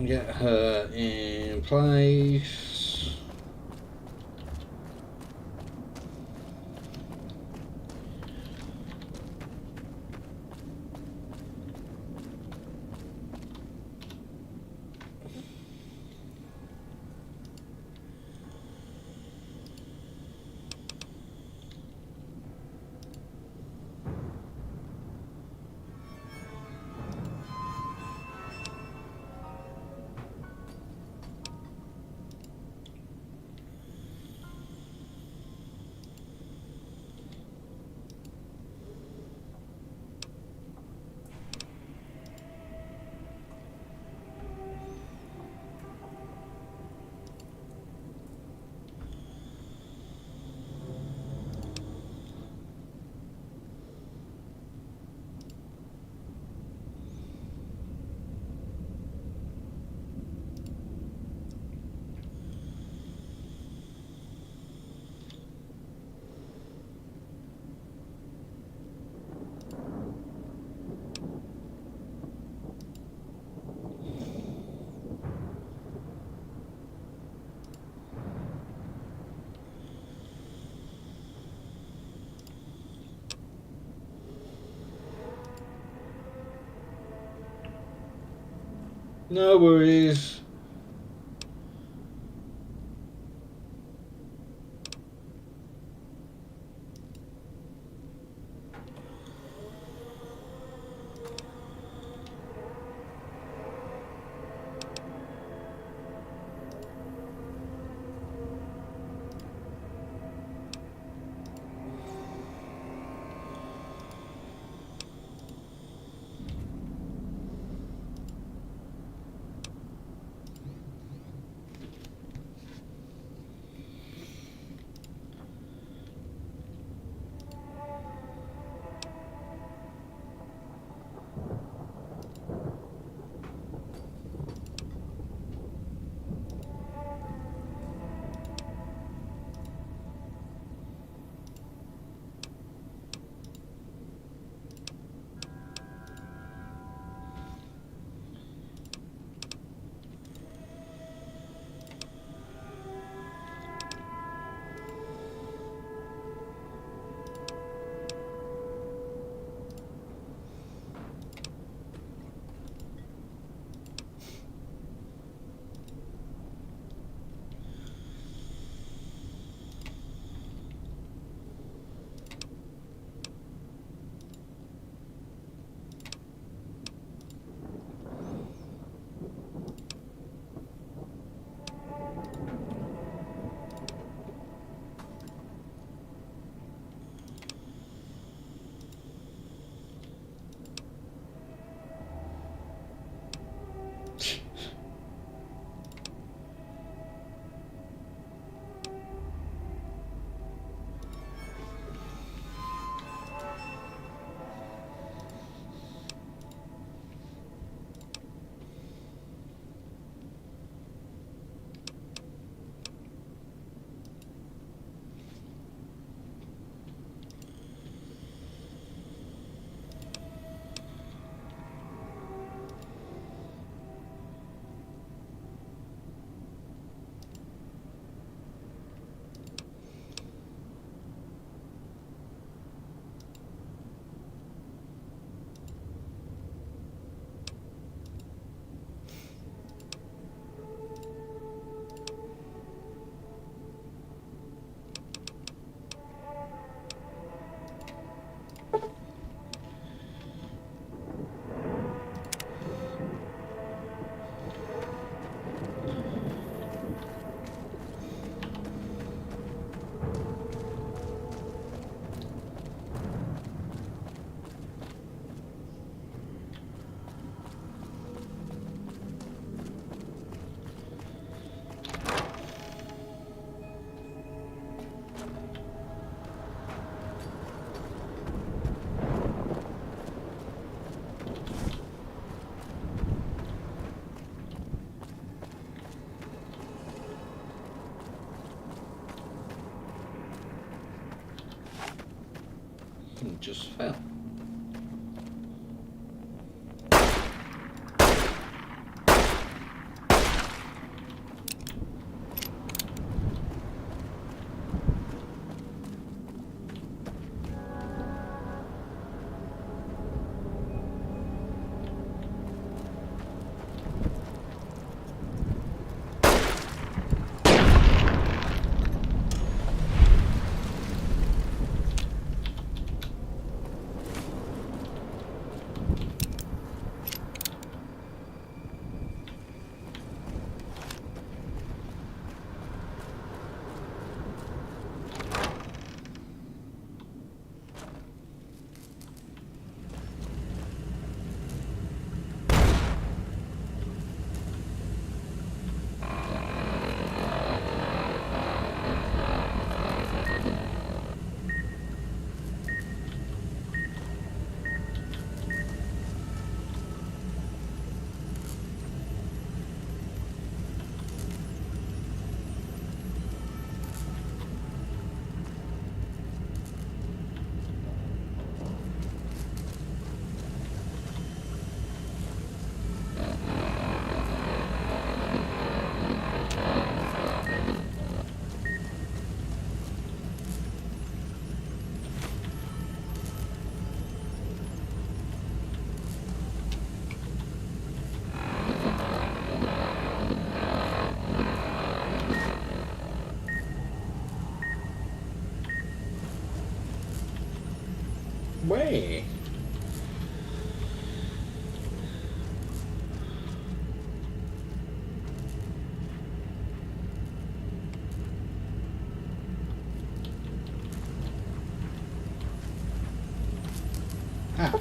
Get her in place. No worries. Where? Ah.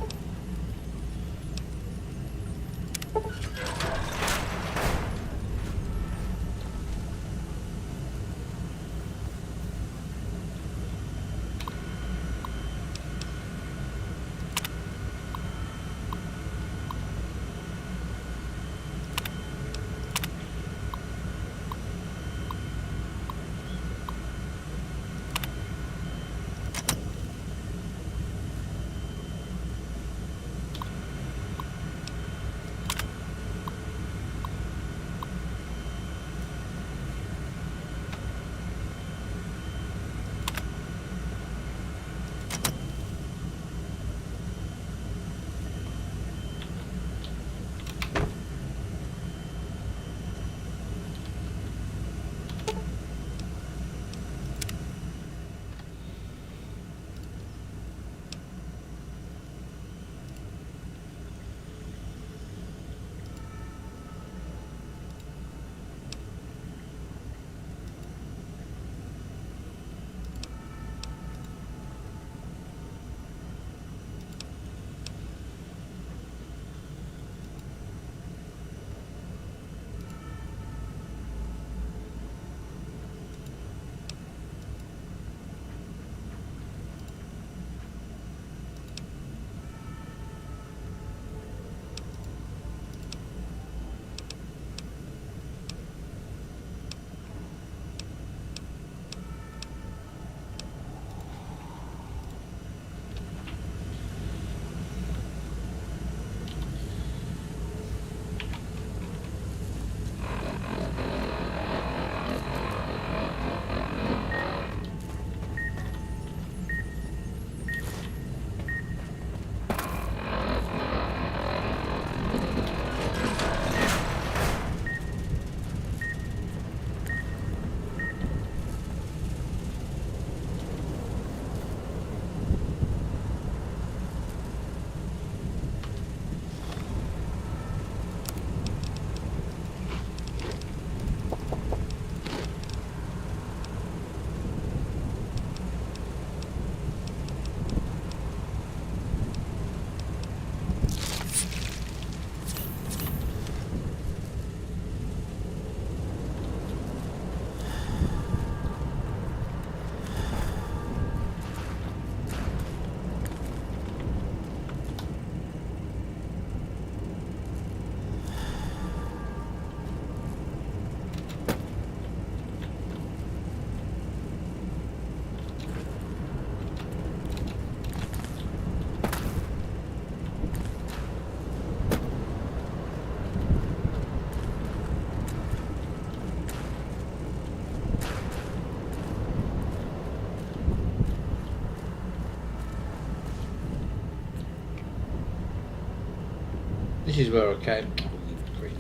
This is where I came. Oh, you prick.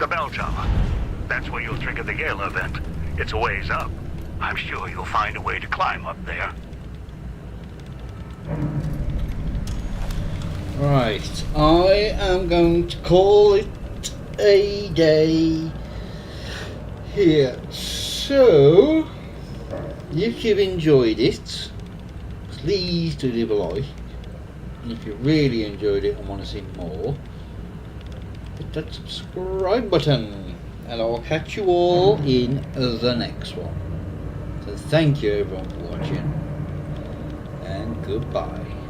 The bell tower. That's where you'll trigger the Yale event. It's a ways up. I'm sure you'll find a way to climb up there. Right, I am going to call it a day here. So, if you've enjoyed it, please do leave a like. And if you really enjoyed it and want to see more, hit that subscribe button. And I'll catch you all in the next one. So thank you everyone for watching, and goodbye.